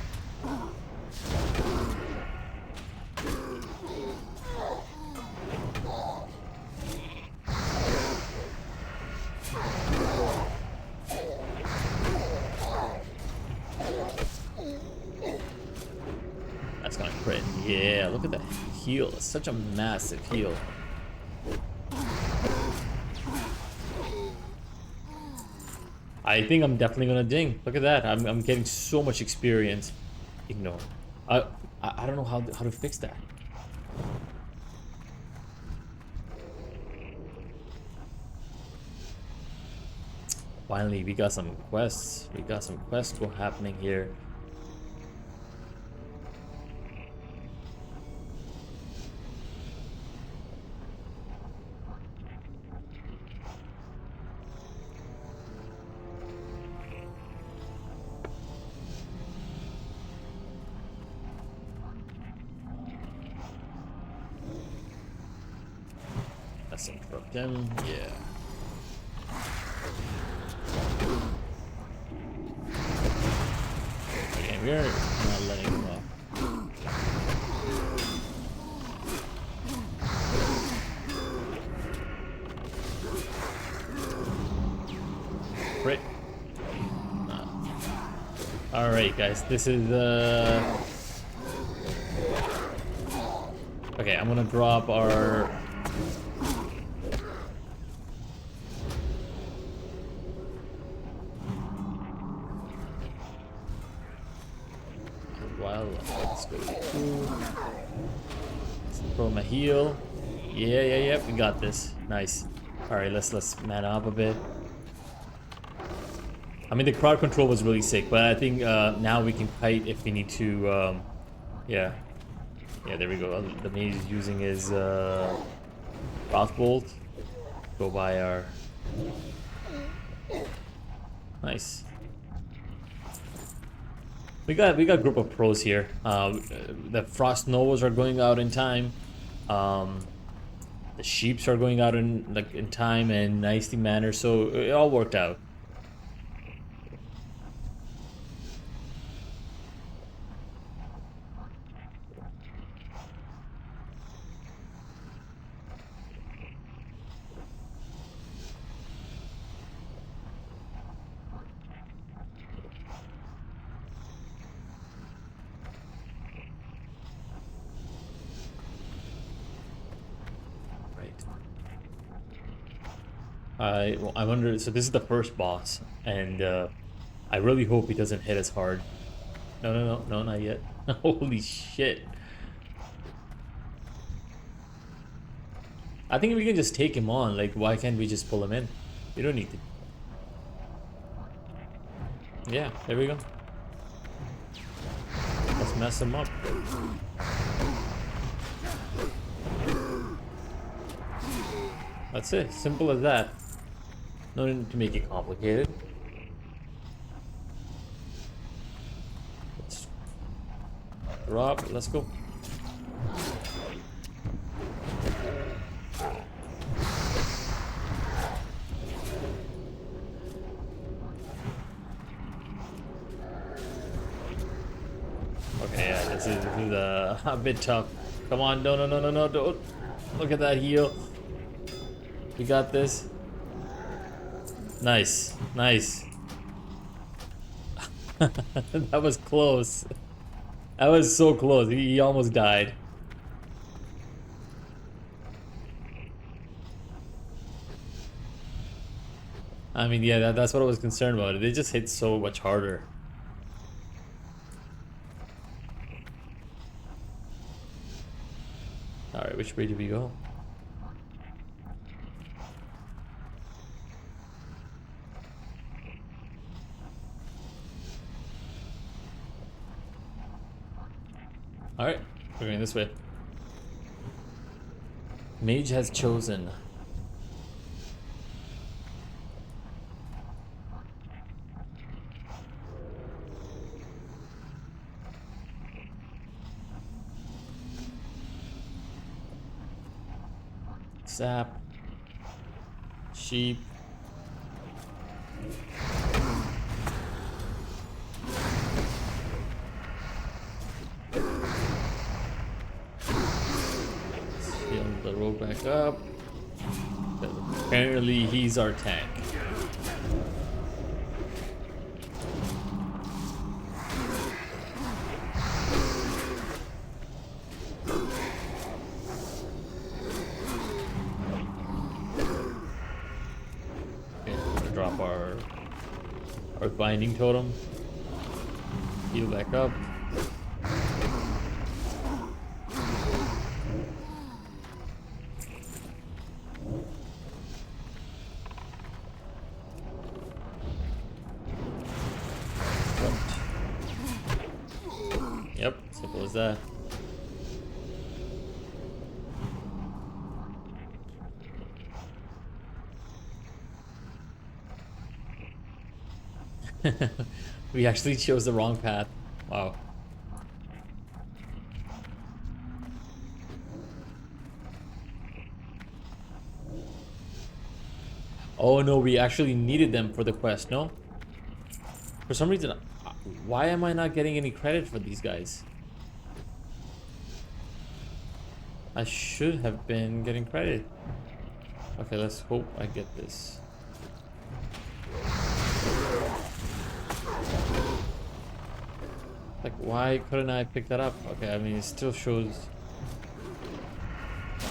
That's gonna crit. Yeah, look at that heal. It's such a massive heal. I think I'm definitely gonna ding. Look at that. I'm getting so much experience. Ignore. I don't know how to fix that. Finally, we got some quests. We got some quests happening here. Let's interrupt them. Yeah. Okay, we're not letting them off. Crit. Alright guys, this is okay, I'm gonna drop our let's go. Let's throw my heal. Yeah, we got this. Nice. Alright, let's mana up a bit. I mean, the crowd control was really sick, but I think now we can kite if we need to. Yeah, there we go. The mage is using his Frost Bolt. Go by our. Nice. We got a group of pros here. The Frost Novas are going out in time. The Sheeps are going out in time and nicely manner, so it all worked out. I wonder, so this is the first boss, and I really hope he doesn't hit as hard. No, not yet. Holy shit. I think we can just take him on, like, why can't we just pull him in? We don't need to. Yeah, there we go. Let's mess him up. That's it, simple as that. No need to make it complicated. Let's drop, let's go. Okay, yeah, this is a bit tough. Come on, no, no, no, no, no, don't. Look at that heal. We got this. Nice, nice. That was close. That was so close. He almost died. I mean, yeah, that's what I was concerned about. They just hit so much harder. Alright, which way do we go? Alright, we're going this way. Mage has chosen. Sap. Sheep. Heal the rogue back up. Apparently he's our tank. Drop our binding totem. Heal back up. Yep, simple as that. We actually chose the wrong path. Wow. Oh no, we actually needed them for the quest, no? For some reason, why am I not getting any credit for these guys? I should have been getting credit. Okay, let's hope I get this. Like, why couldn't I pick that up? Okay, I mean, it still shows.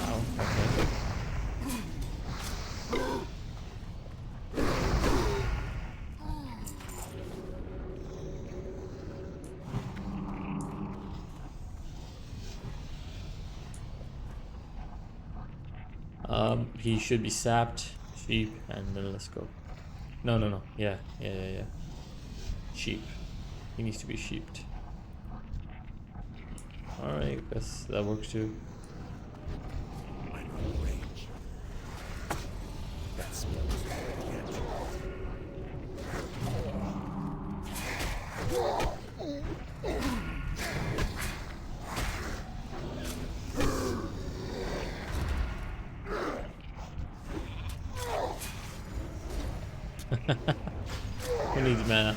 Wow, okay. He should be sapped, sheep, and then let's go. No, no, no. Yeah. Sheep. He needs to be sheeped. Alright, guess that works too. Who needs mana?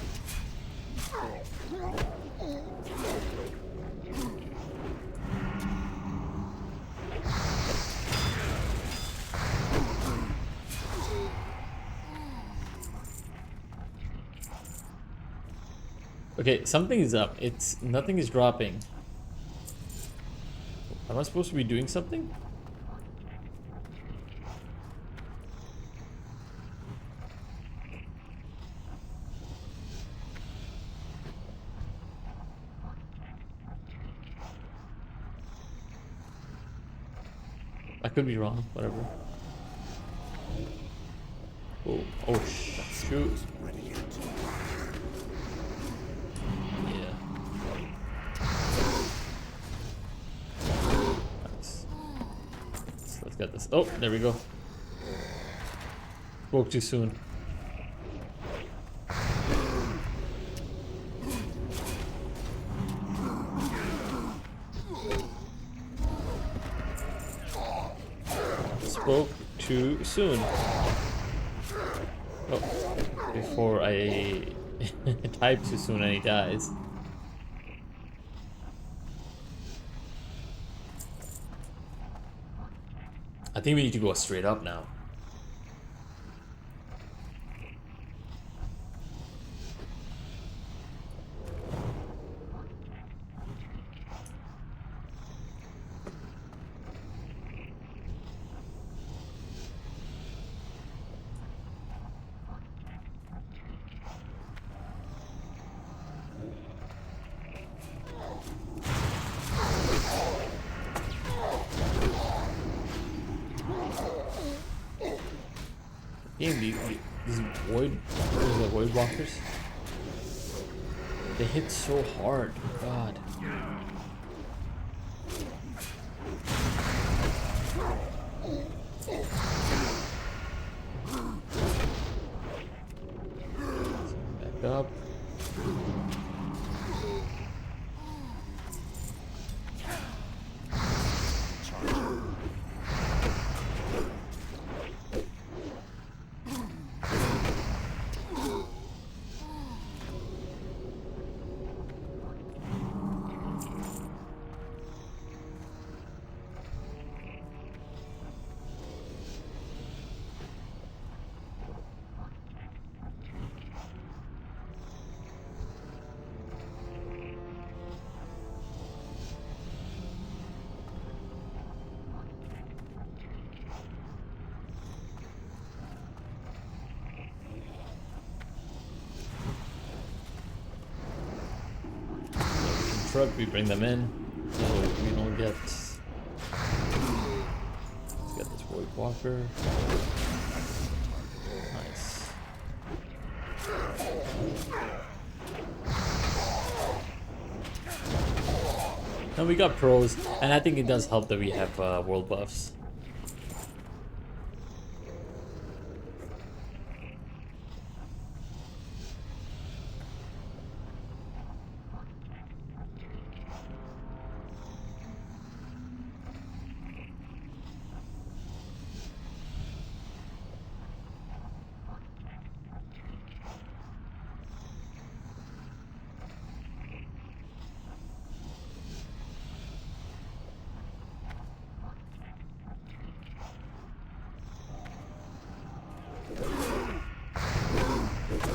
Okay, something is up. Nothing is dropping. Am I supposed to be doing something? I could be wrong, whatever. Oh shoot. Yeah. Nice. So let's get this. Oh, there we go. Spoke too soon. Spoke too soon. Oh, before I type too soon and he dies. I think we need to go straight up now. Damn, these void walkers, they hit so hard. God. Back up. Truck, we bring them in, so we don't get. Let's get this void walker. Nice. Now we got pros, and I think it does help that we have world buffs.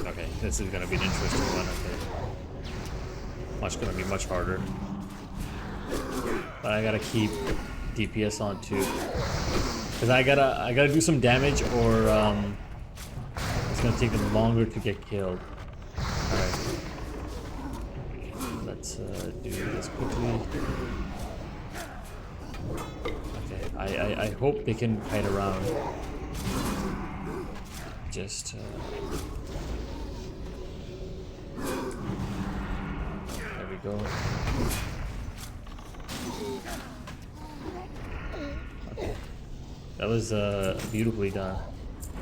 Okay, this is gonna be an interesting one. Okay, gonna be much harder, but I gotta keep DPS on too, cause I gotta do some damage, or it's gonna take them longer to get killed. All right, let's do this quickly. Okay, I hope they can hide around. Just there we go. Okay, that was beautifully done.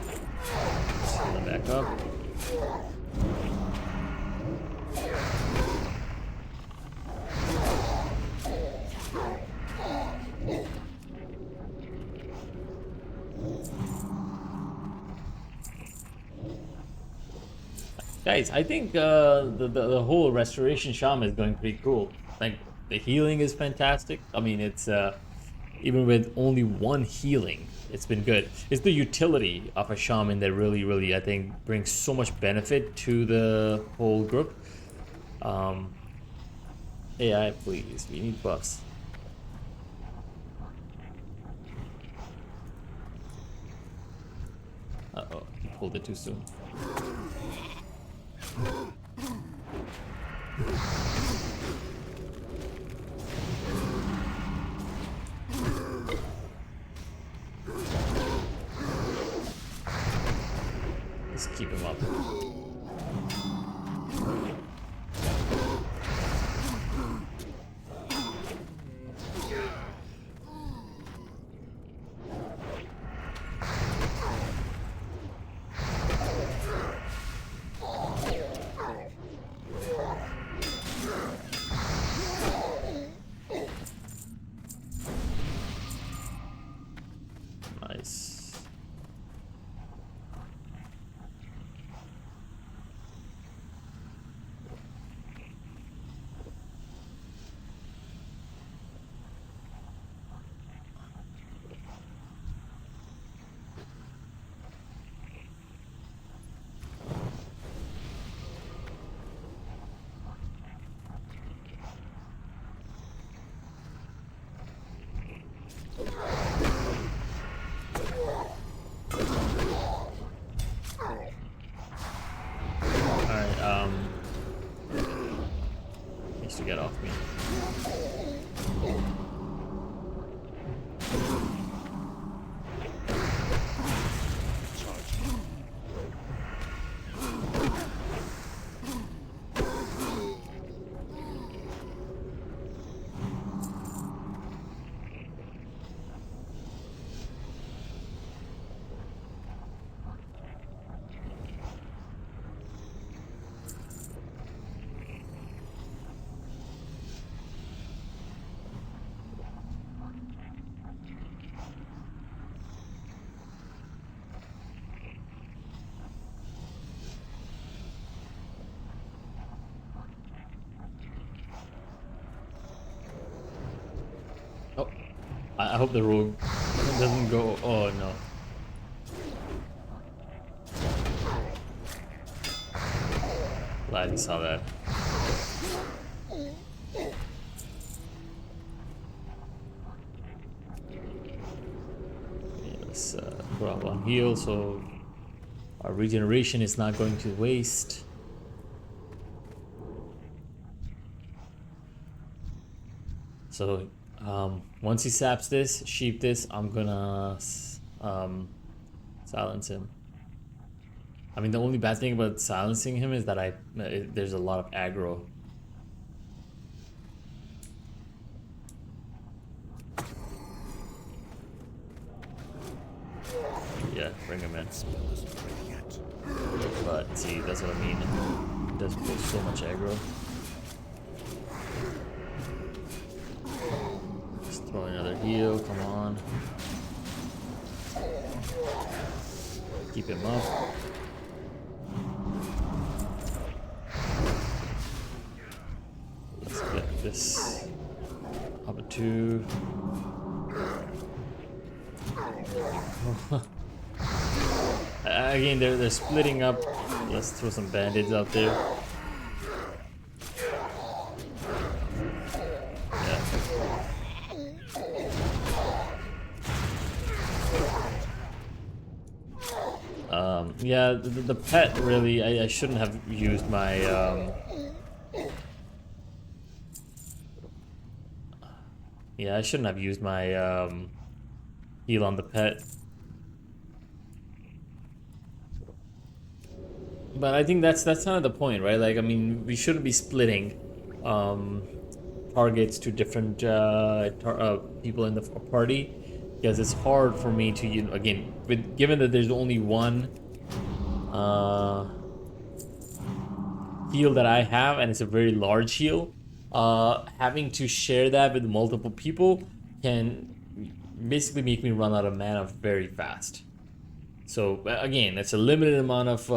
Let's heal them back up. Guys, I think the whole restoration shaman is going pretty cool. Like, the healing is fantastic. I mean, it's even with only one healing, it's been good. It's the utility of a shaman that really, I think, brings so much benefit to the whole group. AI, please, we need buffs. Uh-oh, pulled it too soon. Let's keep him up. with me. Oh, I hope the rogue doesn't go. Oh no. Glad you saw that. Okay, let's put out one heal so our regeneration is not going to waste. So once he saps this, sheep this, I'm gonna silence him. I mean, the only bad thing about silencing him is that there's a lot of aggro. Yeah, bring him in. But see, that's what I mean. It does pull so much aggro. Just throw another heal, come on. Keep him up. Let's get this up to. Again, they're splitting up. Let's throw some band-aids out there. Yeah, the pet really, I shouldn't have used my yeah, I shouldn't have used my heal on the pet. But I think that's kind of the point, right? Like, I mean, we shouldn't be splitting targets to different people in the party, because it's hard for me to, you know, again, given that there's only one heal that I have, and it's a very large heal, having to share that with multiple people can basically make me run out of mana very fast. So again, it's a limited amount of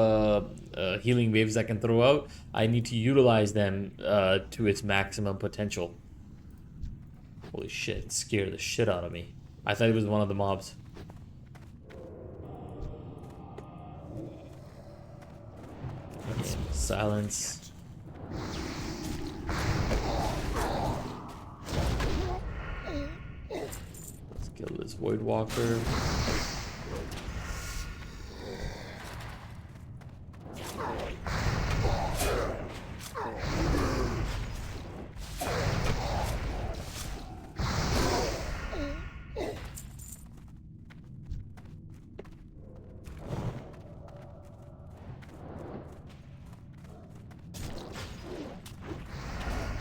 healing waves I can throw out. I need to utilize them to its maximum potential. Holy shit, it scared the shit out of me. I thought it was one of the mobs. Okay, silence. Let's kill this Void Walker.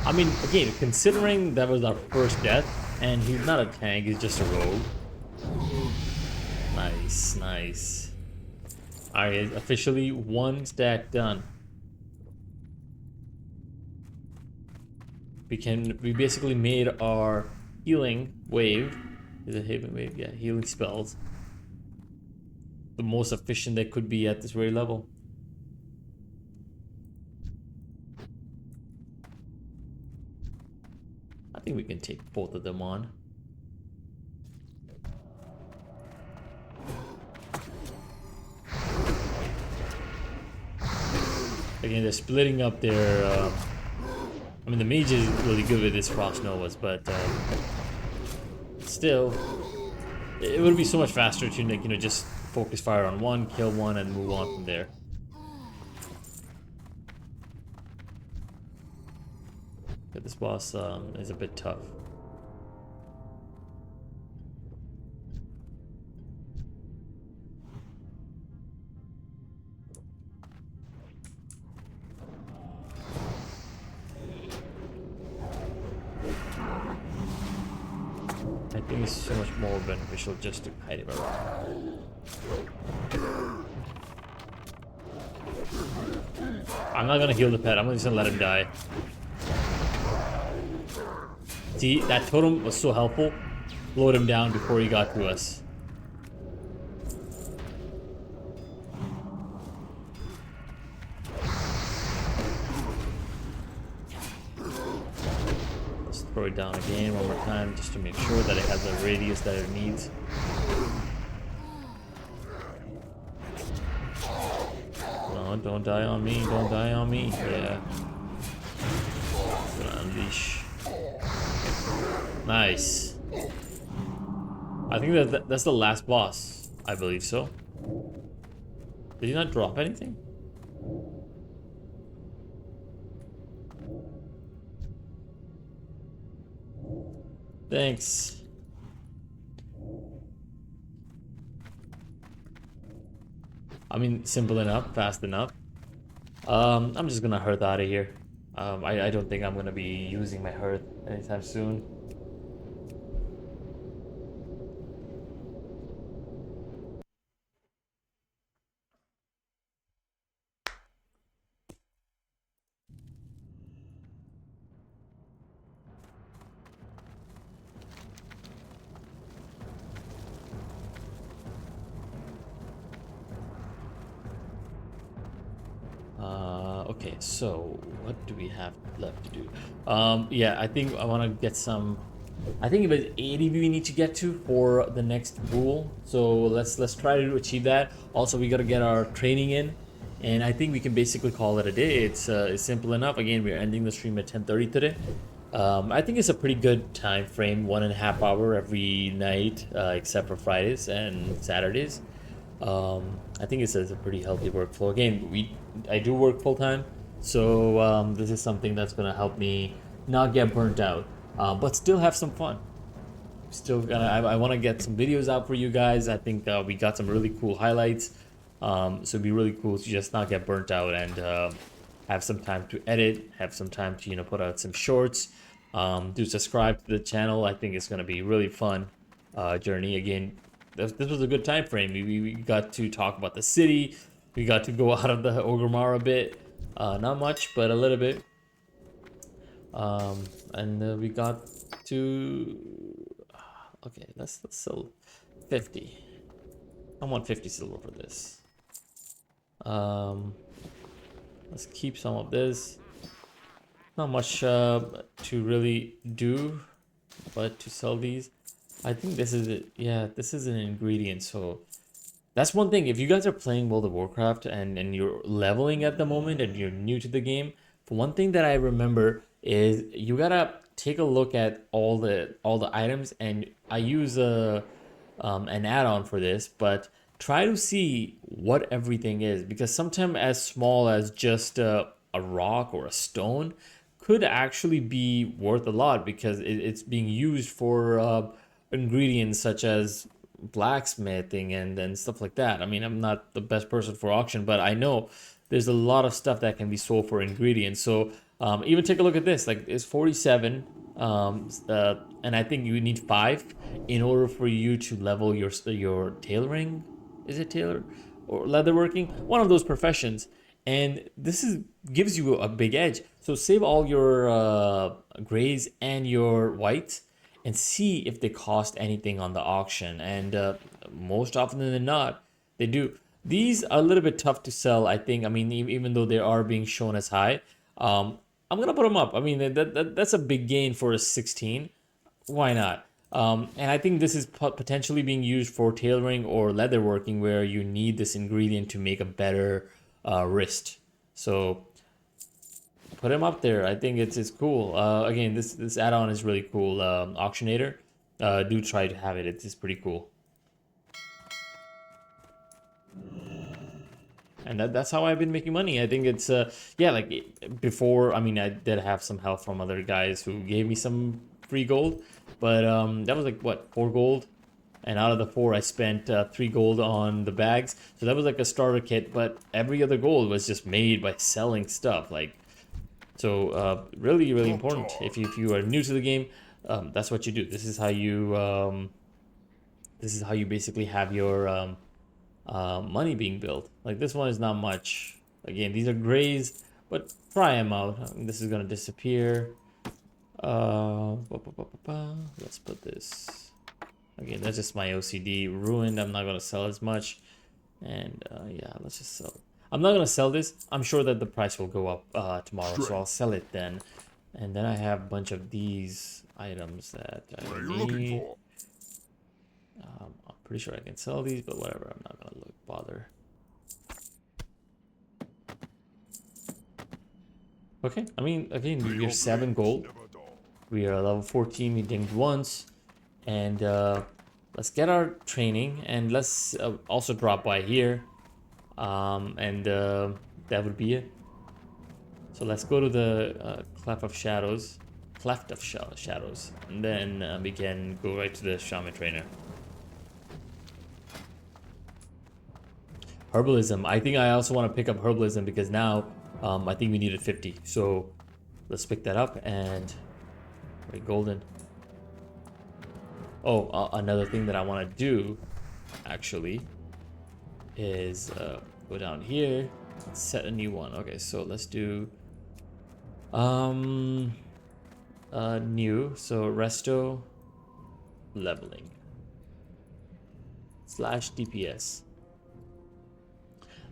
I mean, again, considering that was our first death, and he's not a tank, he's just a rogue. Nice, nice. Alright, officially one stack done. We basically made our healing wave. Is it healing wave? Yeah, healing spells. The most efficient they could be at this very level. I think we can take both of them on. Again, they're splitting up their. I mean, the mage is really good with his Frost Novas, but still, it would be so much faster to, like, you know, just focus fire on one, kill one, and move on from there. But this boss is a bit tough. I think it's so much more beneficial just to hide him around. I'm not gonna heal the pet, I'm just gonna let him die. See, that totem was so helpful. Slowed him down before he got to us. Let's throw it down again one more time just to make sure that it has the radius that it needs. No, don't die on me, don't die on me. Yeah. Gonna unleash. Nice. I think that's the last boss. I believe so. Did he not drop anything? Thanks. I mean, simple enough, fast enough. I'm just gonna hearth out of here. I don't think I'm gonna be using my hearth anytime soon. Okay, so what do we have left to do? Yeah, I think I want to get some. I think it was 80 we need to get to for the next rule. So let's try to achieve that. Also, we got to get our training in, and I think we can basically call it a day. It's simple enough. Again, we're ending the stream at 10:30 today. I think it's a pretty good time frame, 1.5 hours every night, except for Fridays and Saturdays. I think it's a pretty healthy workflow. Again, I do work full time, so this is something that's gonna help me not get burnt out, but still have some fun. Still gonna, I want to get some videos out for you guys. I think we got some really cool highlights, so it'd be really cool to just not get burnt out and have some time to edit, have some time to put out some shorts. Do subscribe to the channel. I think it's gonna be really fun journey. Again, this was a good time frame. We got to talk about the city. We got to go out of the Origmmar a bit. Not much, but a little bit. And we got to... Okay, let's sell 50. I want 50 silver for this. Let's keep some of this. Not much to really do, but to sell these. I think this is it. Yeah, this is an ingredient. So that's one thing. If you guys are playing World of Warcraft and you're leveling at the moment and you're new to the game, for one thing that I remember is you gotta take a look at all the items, and I use an add-on for this, but try to see what everything is, because sometimes as small as just a rock or a stone could actually be worth a lot, because it's being used for ingredients such as blacksmithing and stuff like that. I mean, I'm not the best person for auction, but I know there's a lot of stuff that can be sold for ingredients. So even take a look at this. Like, it's 47, and I think you need 5 in order for you to level your tailoring. Is it tailor or leatherworking? One of those professions. And this gives you a big edge. So save all your grays and your whites and see if they cost anything on the auction. And most often than not, they do. These are a little bit tough to sell, I think. I mean, even though they are being shown as high, I'm gonna put them up. I mean, that's a big gain for a 16. Why not? And I think this is potentially being used for tailoring or leatherworking, where you need this ingredient to make a better wrist. So put him up there. I think it's cool. Again, this add-on is really cool. Auctionator, do try to have it. It's pretty cool. and that's how I've been making money. I think it's yeah, like before, I mean, I did have some help from other guys who gave me some free gold, but that was like what, 4 gold, and out of the 4 I spent 3 gold on the bags, so that was like a starter kit. But every other gold was just made by selling stuff, like, so really important. If you are new to the game, that's what you do. This is how you basically have your money being built. Like, this one is not much. Again, these are grays, but try them out. This is gonna disappear. Let's put this. Again, that's just my OCD ruined. I'm not gonna sell as much, and yeah, let's just sell. I'm not gonna sell this. I'm sure that the price will go up tomorrow, so I'll sell it then. And then I have a bunch of these items that I need. I'm pretty sure I can sell these, but whatever. I'm not gonna bother. Okay, I mean, again, we have 7 gold. We are level 14. We dinged once, and let's get our training, and let's also drop by here, and that would be it. So let's go to the Cleft of Shadows, and then we can go right to the Shaman trainer. Herbalism. I think I also want to pick up herbalism because now I think we needed 50. So let's pick that up, and wait, golden. Oh, another thing that I want to do actually is go down here and set a new one. Okay, so let's do new. So Resto leveling / DPS.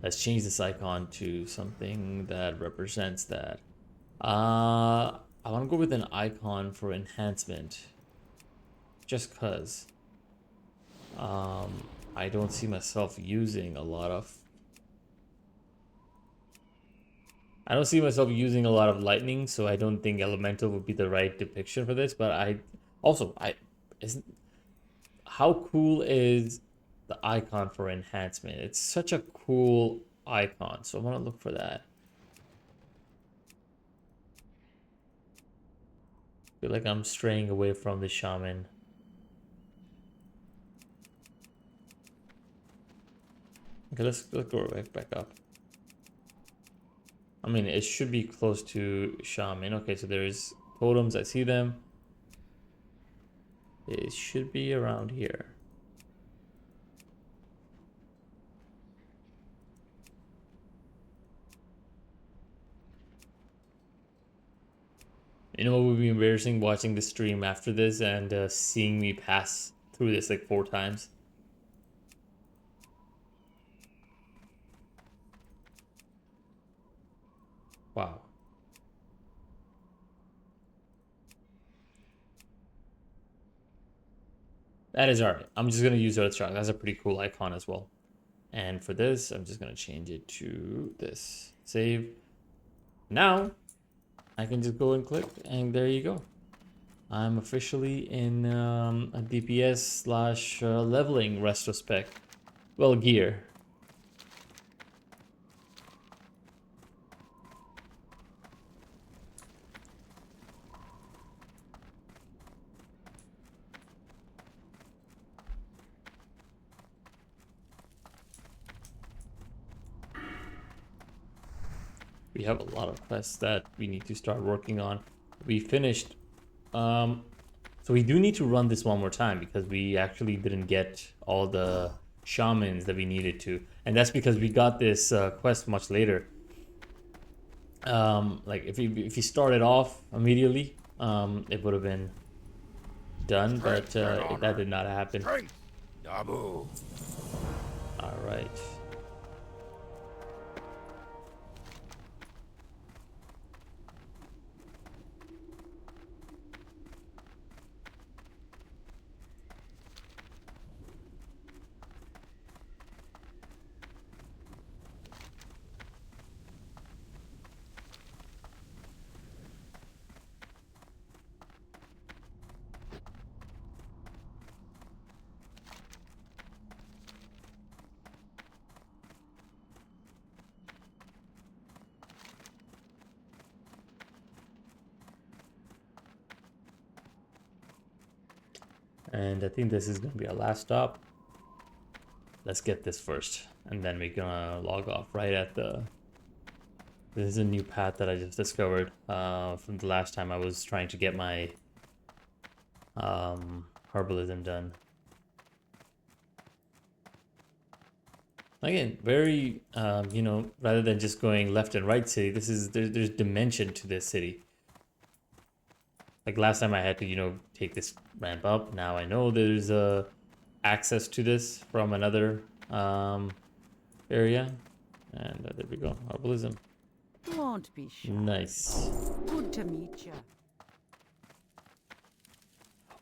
Let's change this icon to something that represents that. I want to go with an icon for enhancement, just cause I don't see myself using a lot of. I don't see myself using a lot of lightning, so I don't think elemental would be the right depiction for this. But I isn't. How cool is the icon for enhancement? It's such a cool icon, so I want to look for that. I feel like I'm straying away from the Shaman. Okay, let's go back up. I mean, it should be close to Shaman. Okay, so there's totems. I see them. It should be around here. You know what would be embarrassing? Watching the stream after this and seeing me pass through this like 4 times. Wow. That is alright. I'm just going to use Earthshock. That's a pretty cool icon as well. And for this, I'm just going to change it to this. Save. Now, I can just go and click, and there you go. I'm officially in a DPS / leveling resto spec. Well, gear. We have a lot of quests that we need to start working on. We finished. So we do need to run this one more time because we actually didn't get all the shamans that we needed to. And that's because we got this quest much later. Like if you started off immediately, it would have been done, but that did not happen. All right. And I think this is gonna be our last stop. Let's get this first, and then we're gonna log off right at the... This is a new path that I just discovered from the last time I was trying to get my herbalism done. Again, very, you know, rather than just going left and right city, this is, there's dimension to this city. Like last time I had to, you know, take this ramp up. Now I know there's access to this from another area. And there we go, herbalism. Won't be shy. Nice. Good to meet you.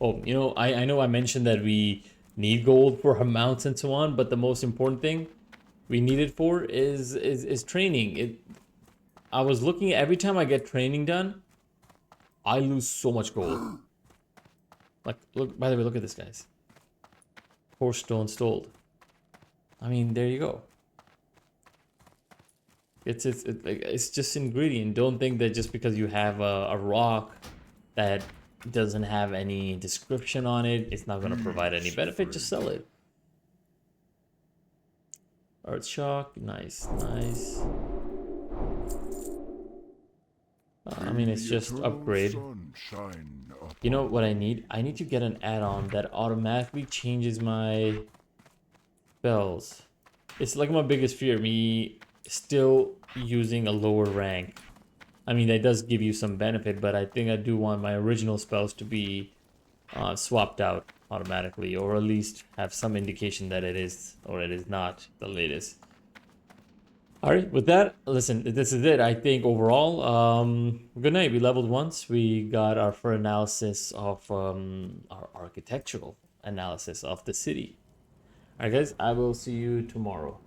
Oh, you know, I know I mentioned that we need gold for our mounts and so on, but the most important thing we need it for is training. I was looking at every time I get training done, I lose so much gold. Like, look, by the way, look at this, guys. 4 stone stoled. I mean, there you go. It's just ingredient. Don't think that just because you have a rock that doesn't have any description on it, it's not going to provide any benefit. Just sell it. Earth shock, nice, nice. I mean, it's just upgrade. You know what I need? I need to get an add-on that automatically changes my spells. It's like my biggest fear, me still using a lower rank. I mean, that does give you some benefit, but I think I do want my original spells to be swapped out automatically, or at least have some indication that it is or it is not the latest. All right, with that, listen, this is it. I think overall, good night. We leveled once. We got our first analysis of our architectural analysis of the city. All right, guys, I will see you tomorrow.